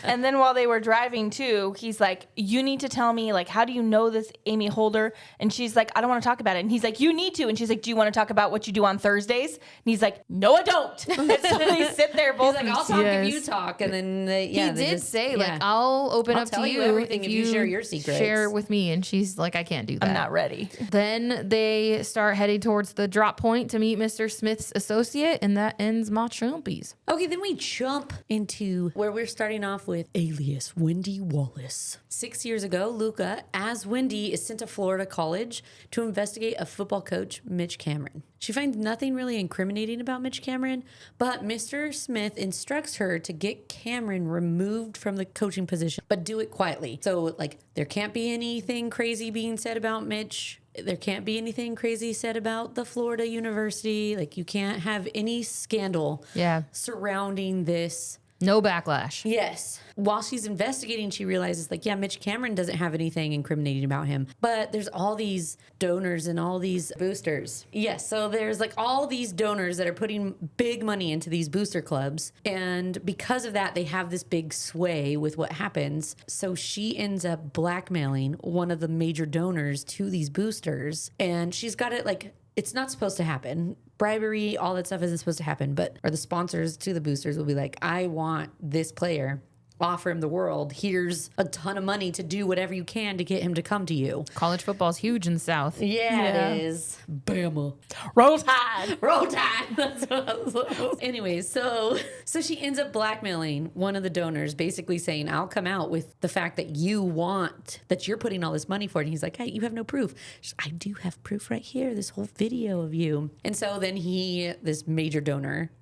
And then while they were driving too, he's like, you need to tell me, like, how do you know this Amy Holder? And she's like, I don't want to talk about it. And he's like, you need to. And she's like, do you want to talk about what you do on Thursdays? And he's like, no, I don't. And so they sit there both. He's like, I'll talk if you talk. And then he did say, like, I'll open up tell to you everything if you share your secrets. Share it with me. And she's like, I can't do that. I'm not ready. Then they start heading towards the drop point to meet Mr. Smith's associate. And that ends my chumpies. Okay, then we jump into where we're starting off with alias Wendy Wallace. 6 years ago, Luca, as Wendy, is sent to Florida College to investigate a football coach, Mitch Cameron. She finds nothing really incriminating about Mitch Cameron, but Mr. Smith instructs her to get Cameron removed from the coaching position, but do it quietly. So, like, there can't be anything crazy being said about Mitch. There can't be anything crazy said about the Florida University. Like, you can't have any scandal surrounding this. No backlash. Yes. While she's investigating, she realizes, like, yeah, Mitch Cameron doesn't have anything incriminating about him. But there's all these donors and all these boosters. Yes. So there's, like, all these donors that are putting big money into these booster clubs. And because of that, they have this big sway with what happens. So she ends up blackmailing one of the major donors to these boosters. And she's got it, like, it's not supposed to happen. Bribery, all that stuff isn't supposed to happen. Or the sponsors to the boosters will be like, I want this player. Offer him the world. Here's a ton of money to do whatever you can to get him to come to you. College football's huge in the South. Yeah. It is. Bama. Roll Tide. Roll Tide. That's what I was. Anyways, so she ends up blackmailing one of the donors, basically saying, I'll come out with the fact that you're putting all this money for it. And he's like, hey, you have no proof. She's like, I do have proof right here, this whole video of you. And so then this major donor,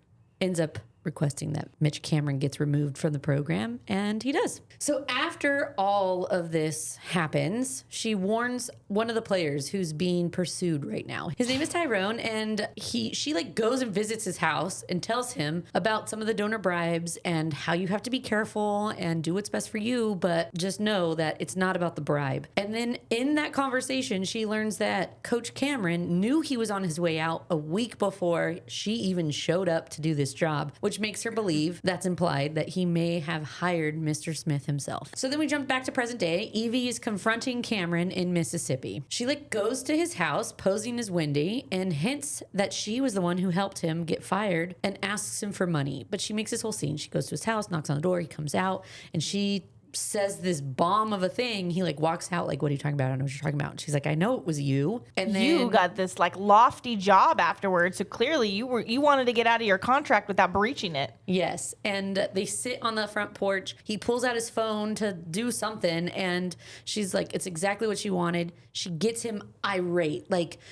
ends up requesting that Mitch Cameron gets removed from the program, and he does. So after all of this happens, she warns one of the players who's being pursued right now. His name is Tyrone, and she like goes and visits his house and tells him about some of the donor bribes and how you have to be careful and do what's best for you, but just know that it's not about the bribe. And then in that conversation, she learns that Coach Cameron knew he was on his way out a week before she even showed up to do this job, which which makes her believe that's implied that he may have hired Mr. Smith himself. So then we jump back to present day. Evie is confronting Cameron in Mississippi. She goes to his house posing as Wendy and hints that she was the one who helped him get fired and asks him for money. But she makes this whole scene. She goes to his house, knocks on the door, he comes out, and she says this bomb of a thing. He walks out what are you talking about? I don't know what you're talking about. And she's like, I know it was you. And then you got this lofty job afterwards. So clearly you wanted to get out of your contract without breaching it. Yes. And they sit on the front porch. He pulls out his phone to do something. And she's like, it's exactly what she wanted. She gets him irate,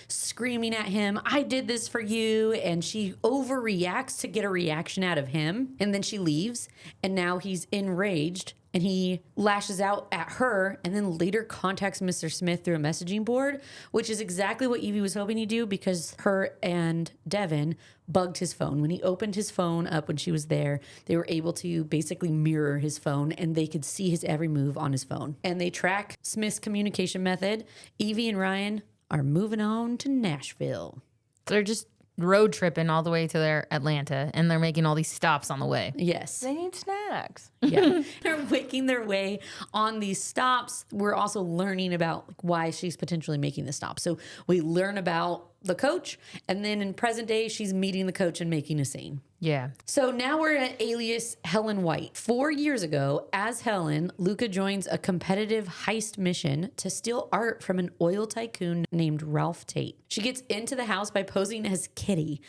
screaming at him, I did this for you. And she overreacts to get a reaction out of him. And then she leaves. And now he's enraged. And he lashes out at her and then later contacts Mr. Smith through a messaging board, which is exactly what Evie was hoping he'd do because her and Devin bugged his phone. When he opened his phone up when she was there, they were able to basically mirror his phone and they could see his every move on his phone. And they track Smith's communication method. Evie and Ryan are moving on to Nashville. They're just road tripping all the way to their Atlanta, and they're making all these stops on the way. Yes. They need snacks. Yeah. They're making their way on these stops. We're also learning about why she's potentially making the stop. So we learn about the coach, and then in present day, she's meeting the coach and making a scene. Yeah. So now we're at alias Helen White. 4 years ago, as Helen, Luca joins a competitive heist mission to steal art from an oil tycoon named Ralph Tate. She gets into the house by posing as Kitty.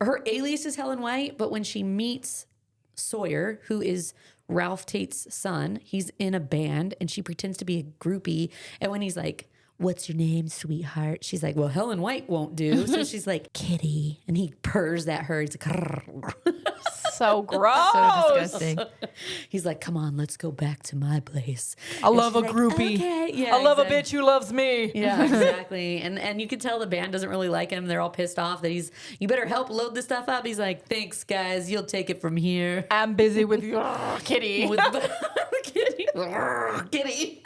Her alias is Helen White, but when she meets Sawyer, who is Ralph Tate's son, he's in a band and she pretends to be a groupie. And when he's like, what's your name, sweetheart? She's like, well, Helen White won't do. So she's like, Kitty. And he purrs at her. He's like, So gross. So disgusting. he's like, come on, let's go back to my place. I love a she's like, groupie. Okay. Yeah, I love exactly. a bitch who loves me. Yeah, exactly. And you can tell the band doesn't really like him. They're all pissed off that you better help load this stuff up. He's like, thanks, guys. You'll take it from here. I'm busy with you, Kitty. Kitty. Kitty.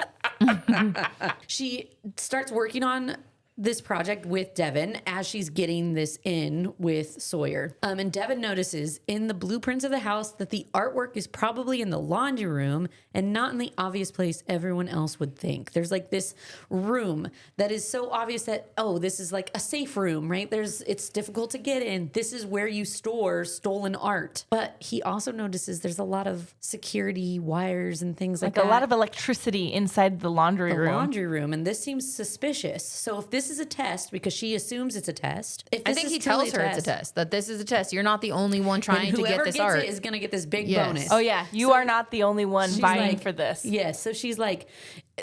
She starts working on this project with Devin as she's getting this in with Sawyer. And Devin notices in the blueprints of the house that the artwork is probably in the laundry room and not in the obvious place everyone else would think. There's this room that is so obvious that, oh, this is a safe room, right? It's difficult to get in. This is where you store stolen art. But he also notices there's a lot of security wires and things like that. A lot of electricity inside the laundry room. Laundry room, and this seems suspicious. So if this is a test, because she assumes it's a test. I think he tells her it's a test, that this is a test. You're not the only one trying to get this art. Whoever gets it is going to get this big Yes. bonus. Oh, yeah. You are not the only one She's vying for this. Yes. So she's like,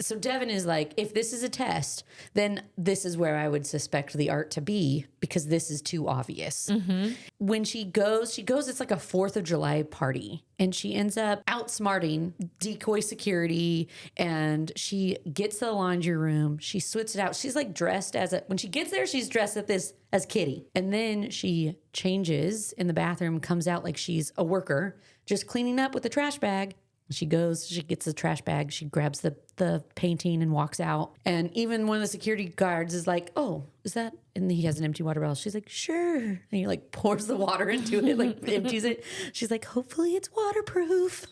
so Devin is like, if this is a test, then this is where I would suspect the art to be because this is too obvious. Mm-hmm. When she goes, it's like a 4th of July party and she ends up outsmarting decoy security and she gets to the laundry room. She switches it out. She's dressed when she gets there, she's dressed as Kitty. And then she changes in the bathroom, comes out like she's a worker, just cleaning up with a trash bag. She goes, she gets the trash bag, she grabs the painting and walks out. And even one of the security guards is like, oh, is that? And he has an empty water bottle. She's like, sure. And he pours the water into it, empties it. She's like, hopefully it's waterproof.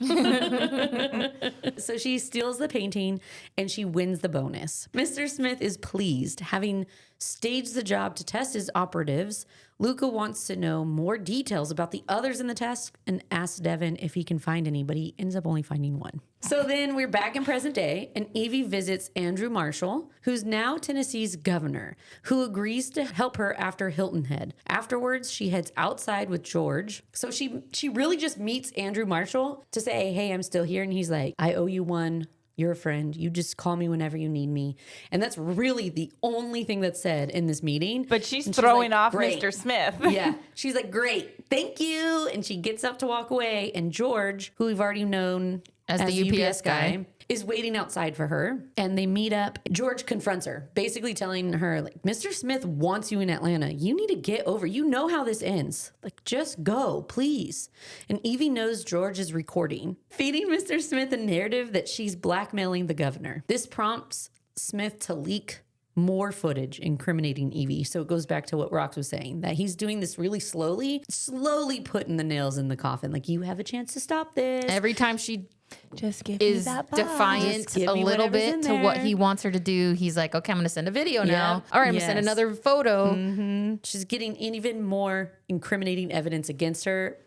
So she steals the painting and she wins the bonus. Mr. Smith is pleased. Having staged the job to test his operatives, Luca wants to know more details about the others in the test and asks Devin if he can find any, but he ends up only finding one. So then we're back in present day, and Evie visits Andrew Marshall, who's now Tennessee's governor, who agrees to help her after Hilton Head. Afterwards, she heads outside with George. So she really just meets Andrew Marshall to say, hey, I'm still here. And he's like, I owe you one. You're a friend. You just call me whenever you need me. And that's really the only thing that's said in this meeting. But she's throwing off great. Mr. Smith. Yeah. She's like, great. Thank you. And she gets up to walk away. And George, who we've already known as the UPS guy, is waiting outside for her. And they meet up. George confronts her, basically telling her, Mr. Smith wants you in Atlanta. You need to get over. You know how this ends. Just go, please. And Evie knows George is recording, feeding Mr. Smith a narrative that she's blackmailing the governor. This prompts Smith to leak more footage incriminating Evie. So it goes back to what Rox was saying, that he's doing this really slowly putting the nails in the coffin. Like, you have a chance to stop this. Every time she Just give is me that box. defiant Just give a me little whatever's in bit to what there. he wants her to do, he's like, okay, I'm going to send a video now. Yep. All right, I'm going to send Yes. another photo. She's getting even more incriminating evidence against her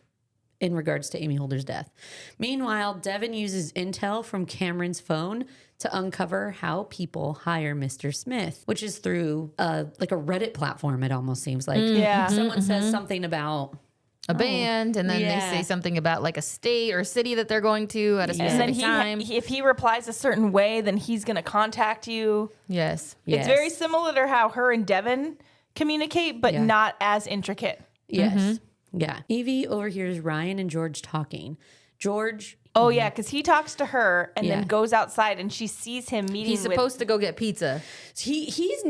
in regards to Amy Holder's death. Meanwhile, Devin uses intel from Cameron's phone to uncover how people hire Mr. Smith, which is through like a Reddit platform, it almost seems like. Yeah. Someone says something about A band, and then yeah. they say something about like a state or city that they're going to at a And specific then time. if he replies a certain way, then he's going to contact you. Yes. Yes. It's very similar to how her and Devin communicate, but Yeah. not as intricate. Yes. Yeah. Evie overhears Ryan and George talking. George. Oh, yeah, because he talks to her and Yeah. then goes outside and she sees him meeting He's supposed to go get pizza. He's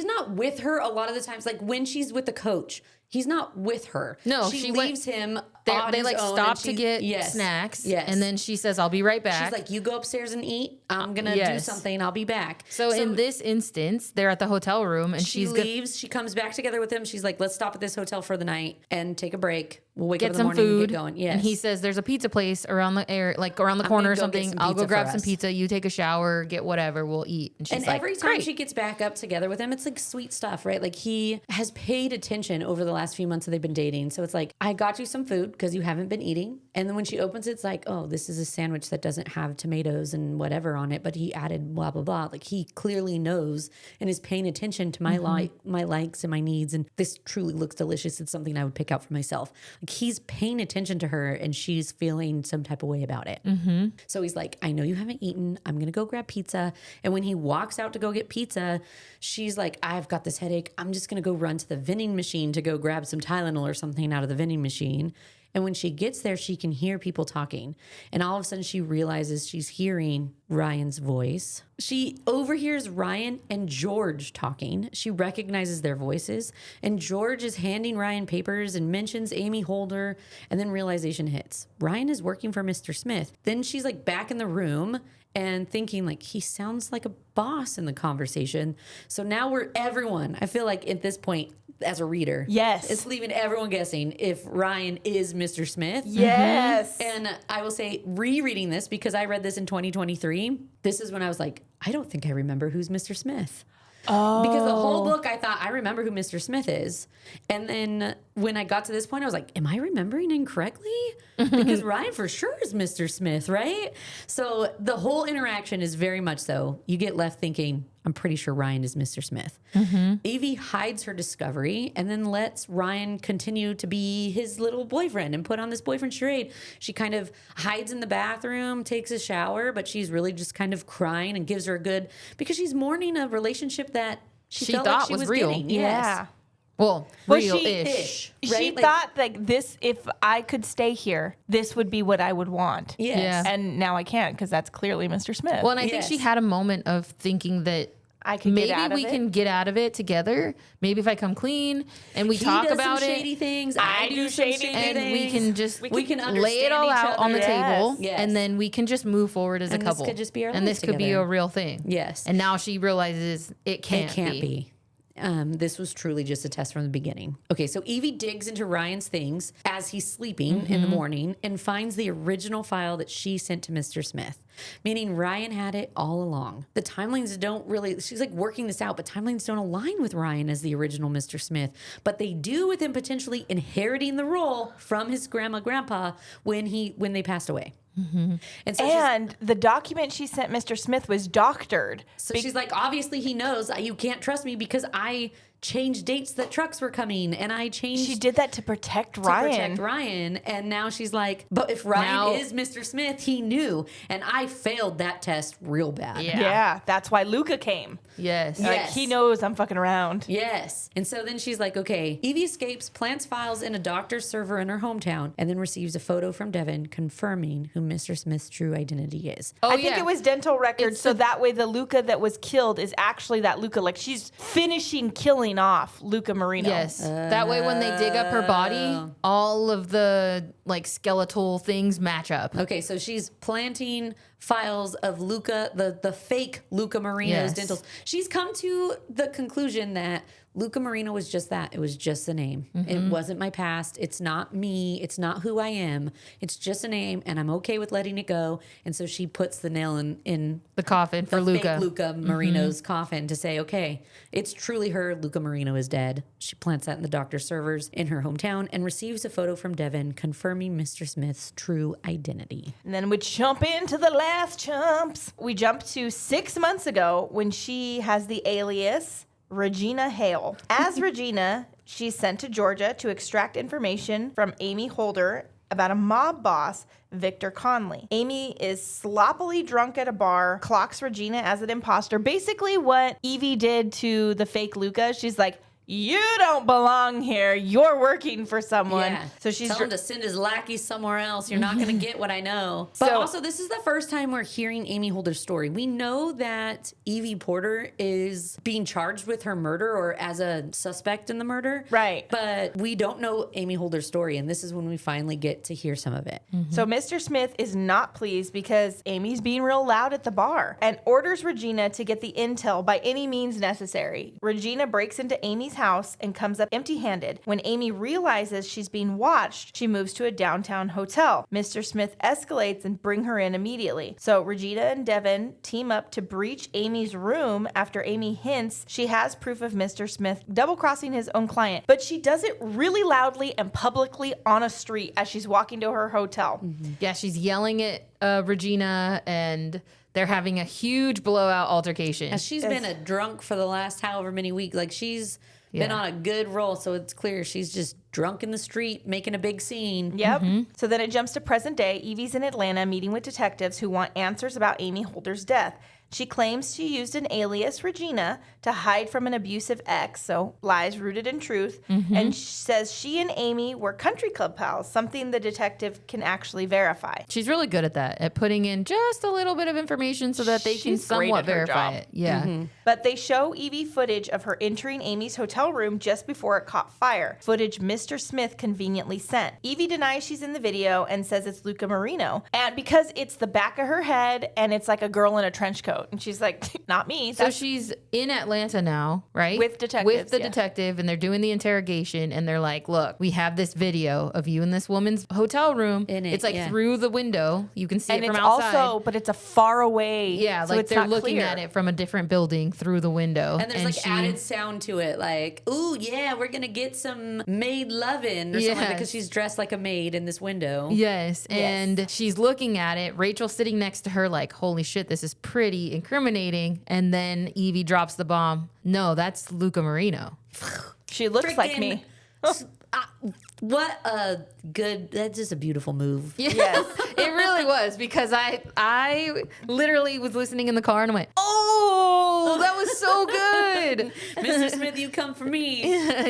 not with her a lot of the times. Like when she's with the coach, he's not with her. No, she she went- leaves him. They on his like own, stop and to she- get yes, snacks. Yes. And then she says, I'll be right back. she's like, you go upstairs and eat. I'm gonna do yes. something. I'll be back. So in this instance, they're at the hotel room and she she's leaves. She comes back together with him. She's like, let's stop at this hotel for the night and take a break. We'll wake up get in the some morning food. and get going. Yes. And he says there's a pizza place around the around the I'm corner or gonna go get something. some I'll go pizza grab for some us. pizza. You take a shower, get whatever, we'll eat. And she's And like, every time great. she gets back up together with him, it's like sweet stuff, right? Like he has paid attention over the last few months that they've been dating. So it's like, I got you some food because you haven't been eating. And then when she opens it, it's like, oh, this is a sandwich that doesn't have tomatoes and whatever on it, but he added blah, blah, blah. Like he clearly knows and is paying attention to my my likes and my needs. And this truly looks delicious. It's something I would pick out for myself. Like he's paying attention to her and she's feeling some type of way about it. So he's like, I know you haven't eaten. I'm going to go grab pizza. And when he walks out to go get pizza, she's like, I've got this headache. I'm just going to go run to the vending machine to go grab some Tylenol or something out of the vending machine. And when she gets there, she can hear people talking. And all of a sudden, she realizes she's hearing Ryan's voice. She overhears Ryan and George talking. She recognizes their voices. And George is handing Ryan papers and mentions Amy Holder. And then realization hits. Ryan is working for Mr. Smith. Then she's like back in the room and thinking like he sounds like a boss in the conversation. So now I feel like at this point, as a reader, Yes. it's leaving everyone guessing if Ryan is Mr. Smith. Yes. And I will say, rereading this, because I read this in 2023, this is when I was like, I don't think I remember who's Mr. Smith. Oh. Because the whole book, I thought, I remember who Mr. Smith is. And then when I got to this point, I was like, am I remembering incorrectly? Because Ryan for sure is Mr. Smith, right? So the whole interaction is very much so. You get left thinking, I'm pretty sure Ryan is Mr. Smith. Evie hides her discovery and then lets Ryan continue to be his little boyfriend and put on this boyfriend charade. She kind of hides in the bathroom, takes a shower, but she's really just kind of crying and gives her a good, because she's mourning a relationship that she felt thought like she was was real. getting. Yeah. Well, Well, real-ish. She Right? Like- thought like this, if I could stay here, this would be what I would want. Yes. Yeah. And now I can't because that's clearly Mr. Smith. Well, and I think Yes. she had a moment of thinking that I could maybe get out we of can it. get out of it together. Maybe if I come clean and we He talk does about some it. shady things. I I do do some shady shady and things. we can just we can lay it all understand each out on the other. table, Yes. and then we can just move forward as And a this couple. could just be our and lives this could be together. a real thing. Yes. And now she realizes it can't, It can't be. This was truly just a test from the beginning. Okay, so Evie digs into Ryan's things as he's sleeping in the morning and finds the original file that she sent to Mr. Smith, meaning Ryan had it all along. The timelines don't really, she's like working this out, but timelines don't align with Ryan as the original Mr. Smith, but they do with him potentially inheriting the role from his grandpa when they passed away. And so she's And the document she sent Mr. Smith was doctored. So she's like, obviously he knows you can't trust me because I changed dates that trucks were coming and I changed She did that to protect to Ryan. protect Ryan. And now she's like, but if Ryan Now- is Mr. Smith, he knew. And I failed that test real bad. Yeah. Yeah, that's why Luca came. Yes. Yeah. Like Yes. he knows I'm fucking around. Yes. And so then she's like, okay, Evie escapes, plants files in a doctor's server in her hometown, and then receives a photo from Devin confirming who Mr. Smith's true identity is. Oh, I think yeah. it was dental records, It's so the- that way the Luca that was killed is actually that Luca. Like she's finishing killing off Luca Marino. Yes. That way, when they dig up her body, all of the like skeletal things match up. Okay, so she's planting files of Luca, the fake Luca Marino's Yes. dentals. She's come to the conclusion that Luca Marino was just that. It was just a name. It wasn't my past. It's not me. It's not who I am. It's just a name, and I'm okay with letting it go. And so she puts the nail in The coffin for the Luca. fake Luca Marino's coffin to say, okay, it's truly her. Luca Marino is dead. She plants that in the doctor's servers in her hometown and receives a photo from Devin confirming Mr. Smith's true identity. And then we jump into the last chumps. We jump to 6 months ago when she has the alias Regina Hale. As Regina, she's sent to Georgia to extract information from Amy Holder about a mob boss, Victor Conley. Amy is sloppily drunk at a bar, clocks Regina as an imposter. Basically what Evie did to the fake Luca. She's like, you don't belong here. You're working for someone. Yeah. So she's Tell him to send his lackeys somewhere else. You're not going to get what I know. But So- also, this is the first time we're hearing Amy Holder's story. We know that Evie Porter is being charged with her murder or as a suspect in the murder. Right. But we don't know Amy Holder's story. And this is when we finally get to hear some of it. So Mr. Smith is not pleased because Amy's being real loud at the bar and orders Regina to get the intel by any means necessary. Regina breaks into Amy's house and comes up empty-handed. When Amy realizes she's being watched, she moves to a downtown hotel. Mr. Smith escalates and bring her in immediately. So Regina and Devin team up to breach Amy's room after Amy hints she has proof of Mr. Smith double-crossing his own client. But she does it really loudly and publicly on a street as she's walking to her hotel. Yeah, she's yelling at Regina, and they're having a huge blowout altercation. And she's been a drunk for the last however many weeks. Like she's been on a good roll. So it's clear she's just drunk in the street, making a big scene. Yep. So then it jumps to present day. Evie's in Atlanta meeting with detectives who want answers about Amy Holder's death. She claims she used an alias, Regina, to hide from an abusive ex, so lies rooted in truth, and says she and Amy were country club pals, something the detective can actually verify. She's really good at that, at putting in just a little bit of information so that they can She's great somewhat at her verify job. it. Yeah. But they show Evie footage of her entering Amy's hotel room just before it caught fire. Footage Mr. Smith conveniently sent. Evie denies she's in the video and says it's Luca Marino. And because it's the back of her head and it's like a girl in a trench coat. And she's like, not me. So she's in Atlanta now, right? With detectives, With the yeah. detective, and they're doing the interrogation, and they're like, look, we have this video of you in this woman's hotel room. In it, it's like yeah. through the window. You can see and it from it's outside. also, but it's a far away. yeah, so like it's they're not looking clear. at it from a different building through the window. And there's like added sound to it, like, ooh, yeah, we're going to get some maid lovin' or something like that, Yes. because she's dressed like a maid in this window. Yes, and she's looking at it. Rachel's sitting next to her like, holy shit, this is pretty incriminating. And then Evie drops the bomb. No, that's Luca Marino. She looks like me. What a good, that's just a beautiful move. Yes. It really was, because I literally was listening in the car and went, oh, that was so good. Mr. Smith, you come for me.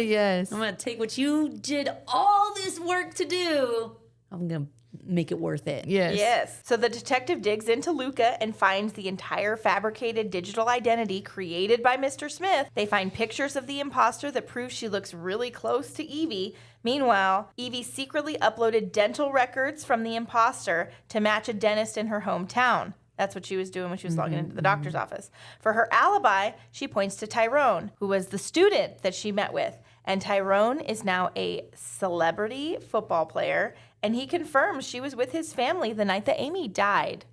Yes. I'm going to take what you did all this work to do. I'm going to make it worth it. Yes. Yes. So the detective digs into Luca and finds the entire fabricated digital identity created by Mr. Smith. They find pictures of the imposter that prove she looks really close to Evie. Meanwhile, Evie secretly uploaded dental records from the imposter to match a dentist in her hometown. That's what she was doing when she was logging into the doctor's office. For her alibi, she points to Tyrone, who was the student that she met with. And Tyrone is now a celebrity football player, and he confirms she was with his family the night that Amy died.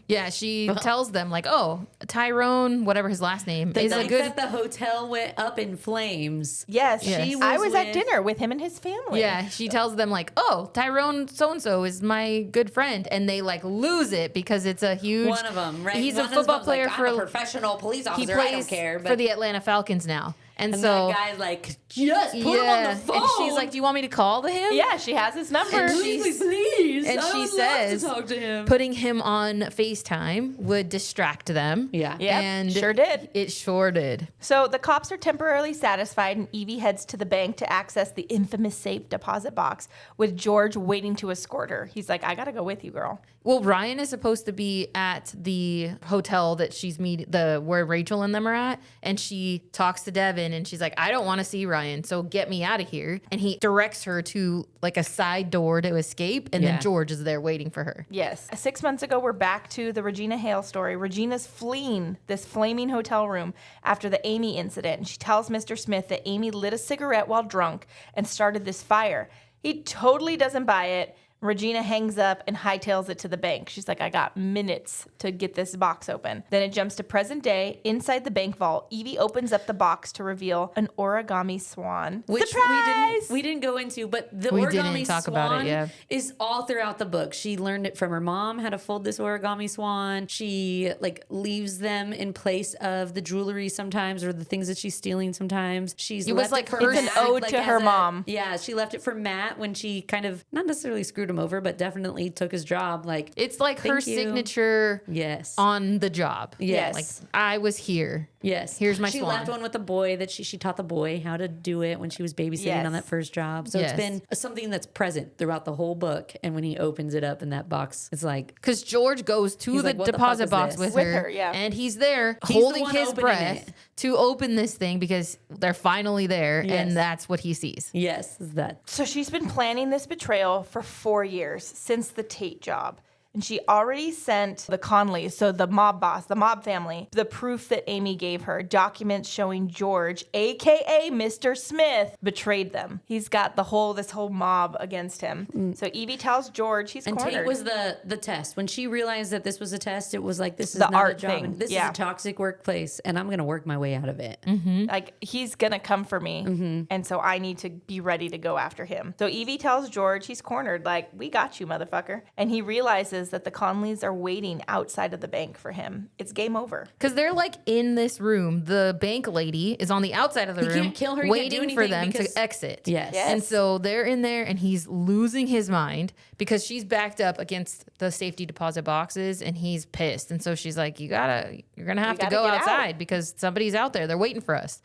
Yeah, she tells them like, oh, Tyrone, whatever his last name, The is a night good. that the hotel went up in flames. Yes, Yes. I was at with- dinner with him and his family. Yeah, she tells them like, oh, Tyrone so-and-so is my good friend. And they like lose it because it's a huge. One of them, right? He's One a of football them's player like, for I'm a professional police He officer. plays I don't care. But for the Atlanta Falcons now. And and so that guy's like, yes, put him on the phone. and she's like, do you want me to call to him? Yeah, she has his number. And please, please. and I she would says, love to talk to him. putting him on FaceTime would distract them. Yeah. Yep, and sure did. It sure did. So the cops are temporarily satisfied, and Evie heads to the bank to access the infamous safe deposit box, with George waiting to escort her. He's like, I gotta go with you, girl. Well, Ryan is supposed to be at the hotel that she's where Rachel and them are at, and she talks to Devin Devin and she's like, I don't want to see Ryan, so get me out of here. And he directs her to like a side door to escape. And then George is there waiting for her. Yes. 6 months ago, we're back to the Regina Hale story. Regina's fleeing this flaming hotel room after the Amy incident. And she tells Mr. Smith that Amy lit a cigarette while drunk and started this fire. He totally doesn't buy it. Regina hangs up and hightails it to the bank. She's like, I got minutes to get this box open. Then it jumps to present day. Inside the bank vault, Evie opens up the box to reveal an origami swan. Which Surprise! we didn't go into, but the We origami didn't talk swan about it, yeah. is all throughout the book. She learned it from her mom how to fold this origami swan. She like leaves them in place of the jewelry sometimes or the things that she's stealing sometimes. She's It was left like for her- It's an Matt, ode like, to as her mom. Yeah, she left it for Matt when she kind of not necessarily screwed him over, but definitely took his job. Like It's like her Thank you. signature yes. on the job. Yes. Like, I was here. Yes. Here's my She swan. left one with the boy that she taught the boy how to do it when she was babysitting Yes. on that first job. So Yes. it's been something that's present throughout the whole book. And when he opens it up in that box, it's like, Because George goes to He's the like, "What the fuck deposit is box this?" with With her, her, yeah. and he's there He's the holding one his opening breath it. to open this thing because they're finally there, Yes. and that's what he sees. yes, is that. So she's been planning this betrayal for 4 years since the Tate job. And she already sent the Conleys, so the mob boss, the mob family, the proof that Amy gave her, documents showing George, aka Mr. Smith, betrayed them. He's got this whole mob against him. So Evie tells George he's And cornered. Tate was the test. When she realized that this was a test, it was like, this is The not art a job. thing. And this Yeah. is a toxic workplace, and I'm going to work my way out of it. Like, he's gonna come for me, and so I need to be ready to go after him. So Evie tells George he's cornered, like, we got you, motherfucker. And he realizes that the Conleys are waiting outside of the bank for him. It's game over. Because they're like in this room. The bank lady is on the outside of the He room, can't kill her, he can't do waiting for anything them because- to exit. Yes. Yes. And so they're in there, and he's losing his mind because she's backed up against the safety deposit boxes, and he's pissed. And so she's like, you're gonna have to gotta go get out." outside because somebody's out there. They're waiting for us.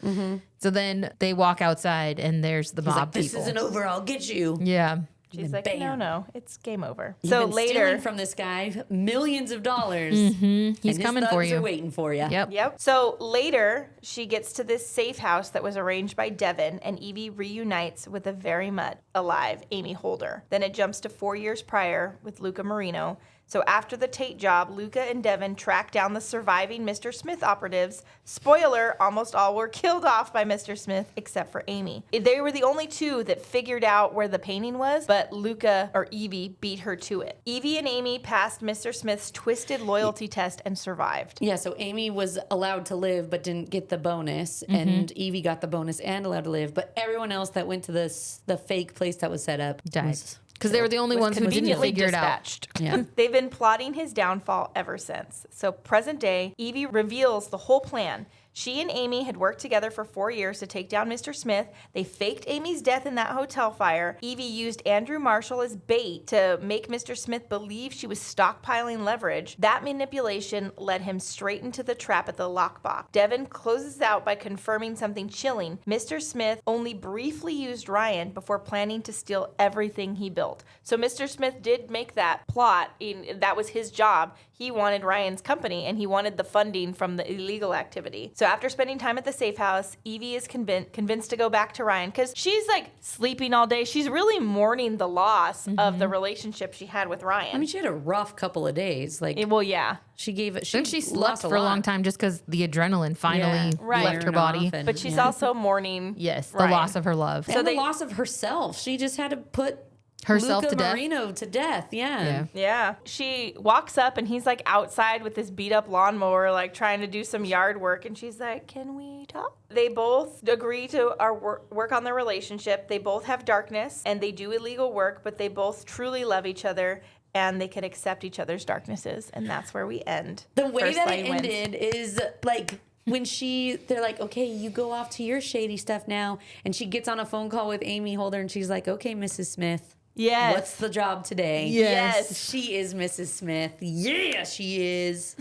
So then they walk outside, and there's the He's mob like, this people. isn't over. I'll get you. Yeah. She's like, bam. no, it's game over. You've So been later, stealing from this guy millions of dollars. He's coming for you. Are waiting for you. Yep. Yep. So later, she gets to this safe house that was arranged by Devin, and Evie reunites with a very much alive Amy Holder. Then it jumps to 4 years prior with Luca Marino. So after the Tate job, Luca and Devin track down the surviving Mr. Smith operatives. Spoiler, almost all were killed off by Mr. Smith except for Amy. They were the only two that figured out where the painting was, but Luca or Evie beat her to it. Evie and Amy passed Mr. Smith's twisted loyalty test and survived. Yeah, so Amy was allowed to live but didn't get the bonus, and Evie got the bonus and allowed to live. But everyone else that went to the fake place that was set up Died. was Because they were the only ones who didn't Conveniently figure it out. dispatched. Yeah. They've been plotting his downfall ever since. So present day, Evie reveals the whole plan. She and Amy had worked together for 4 years to take down Mr. Smith. They faked Amy's death in that hotel fire. Evie used Andrew Marshall as bait to make Mr. Smith believe she was stockpiling leverage. That manipulation led him straight into the trap at the lockbox. Devin closes out by confirming something chilling. Mr. Smith only briefly used Ryan before planning to steal everything he built. So Mr. Smith did make that plot. That was his job. He wanted Ryan's company, and he wanted the funding from the illegal activity. So after spending time at the safe house, Evie is convinced to go back to Ryan because she's like sleeping all day. She's really mourning the loss of the relationship she had with Ryan. I mean, she had a rough couple of days. Like well, yeah. she gave it. Then she slept lost for a long lot. time just because the adrenaline finally Right. left her Wearing body. off and- But she's yeah. also mourning. Yes, the Ryan. loss of her love. and they- the loss of herself. She just had to put Herself Luca to death. Marino to death. Yeah. Yeah. She walks up and he's like outside with this beat up lawnmower, like trying to do some yard work. And she's like, can we talk? They both agree to work on their relationship. They both have darkness and they do illegal work, but they both truly love each other and they can accept each other's darknesses. And that's where we end. The way First that Lady it wins. ended is like when they're like, okay, you go off to your shady stuff now. And she gets on a phone call with Amy Holder and she's like, okay, Mrs. Smith. Yes. What's the job today? Yes. She is Mrs. Smith. Yeah, she is.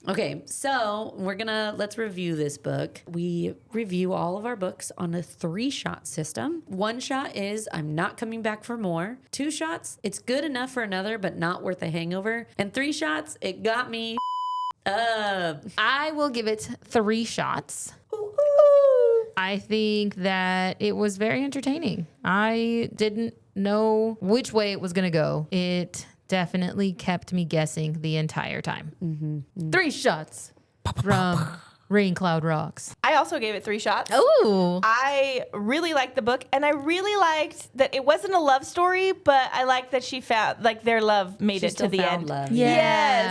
Okay, so let's review this book. We review all of our books on a 3-shot system. 1 shot is I'm not coming back for more. 2 shots, it's good enough for another, but not worth a hangover. And 3 shots, it got me. I will give it 3 shots. I think that it was very entertaining. I didn't know which way it was going to go. It definitely kept me guessing the entire time. 3 shots from Rain Cloud Rocks. I also gave it 3 shots. Oh, I really liked the book, and I really liked that it wasn't a love story, but I liked that she found, like, their love made it to the end. Love. Yeah,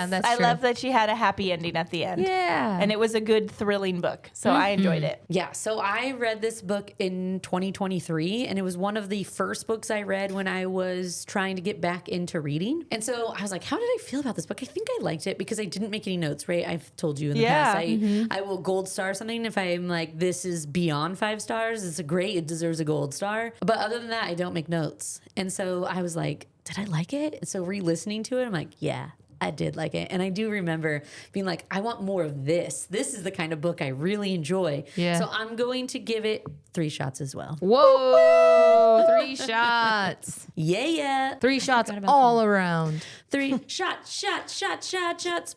Yes, that's I true. love that she had a happy ending at the end. yeah. And it was a good, thrilling book, so I enjoyed it. Yeah, so I read this book in 2023, and it was one of the first books I read when I was trying to get back into reading. And so I was like, how did I feel about this book? I think I liked it because I didn't make any notes, right? I've told you in the Yeah. past. I will gold star something if I'm like, this is beyond 5 stars. It's great. It deserves a gold star. But other than that, I don't make notes. And so I was like, did I like it? So re-listening to it, I'm like, yeah. I did like it. And I do remember being like, I want more of this. This is the kind of book I really enjoy. Yeah. So I'm going to give it 3 shots as well. Whoa, 3 shots. Yeah. 3 shots about all around. 3 shots.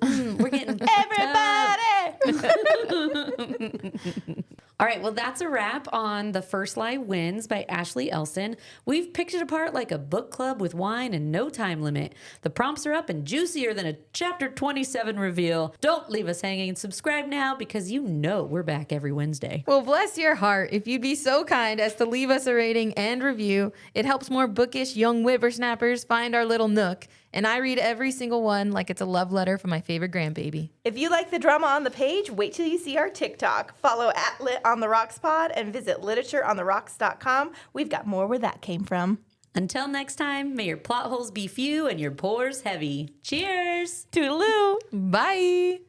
We're getting Everybody! All right, well, that's a wrap on The First Lie Wins by Ashley Elston. We've picked it apart like a book club with wine and no time limit. The prompts are up and juicier than a chapter 27 reveal. Don't leave us hanging. Subscribe now because you know we're back every Wednesday. Well, bless your heart. If you'd be so kind as to leave us a rating and review, it helps more bookish young whippersnappers find our little nook. And I read every single one like it's a love letter from my favorite grandbaby. If you like the drama on the page, wait till you see our TikTok. Follow @LitOnTheRocksPod and visit literatureontherocks.com. We've got more where that came from. Until next time, may your plot holes be few and your pores heavy. Cheers! Toodaloo! Bye.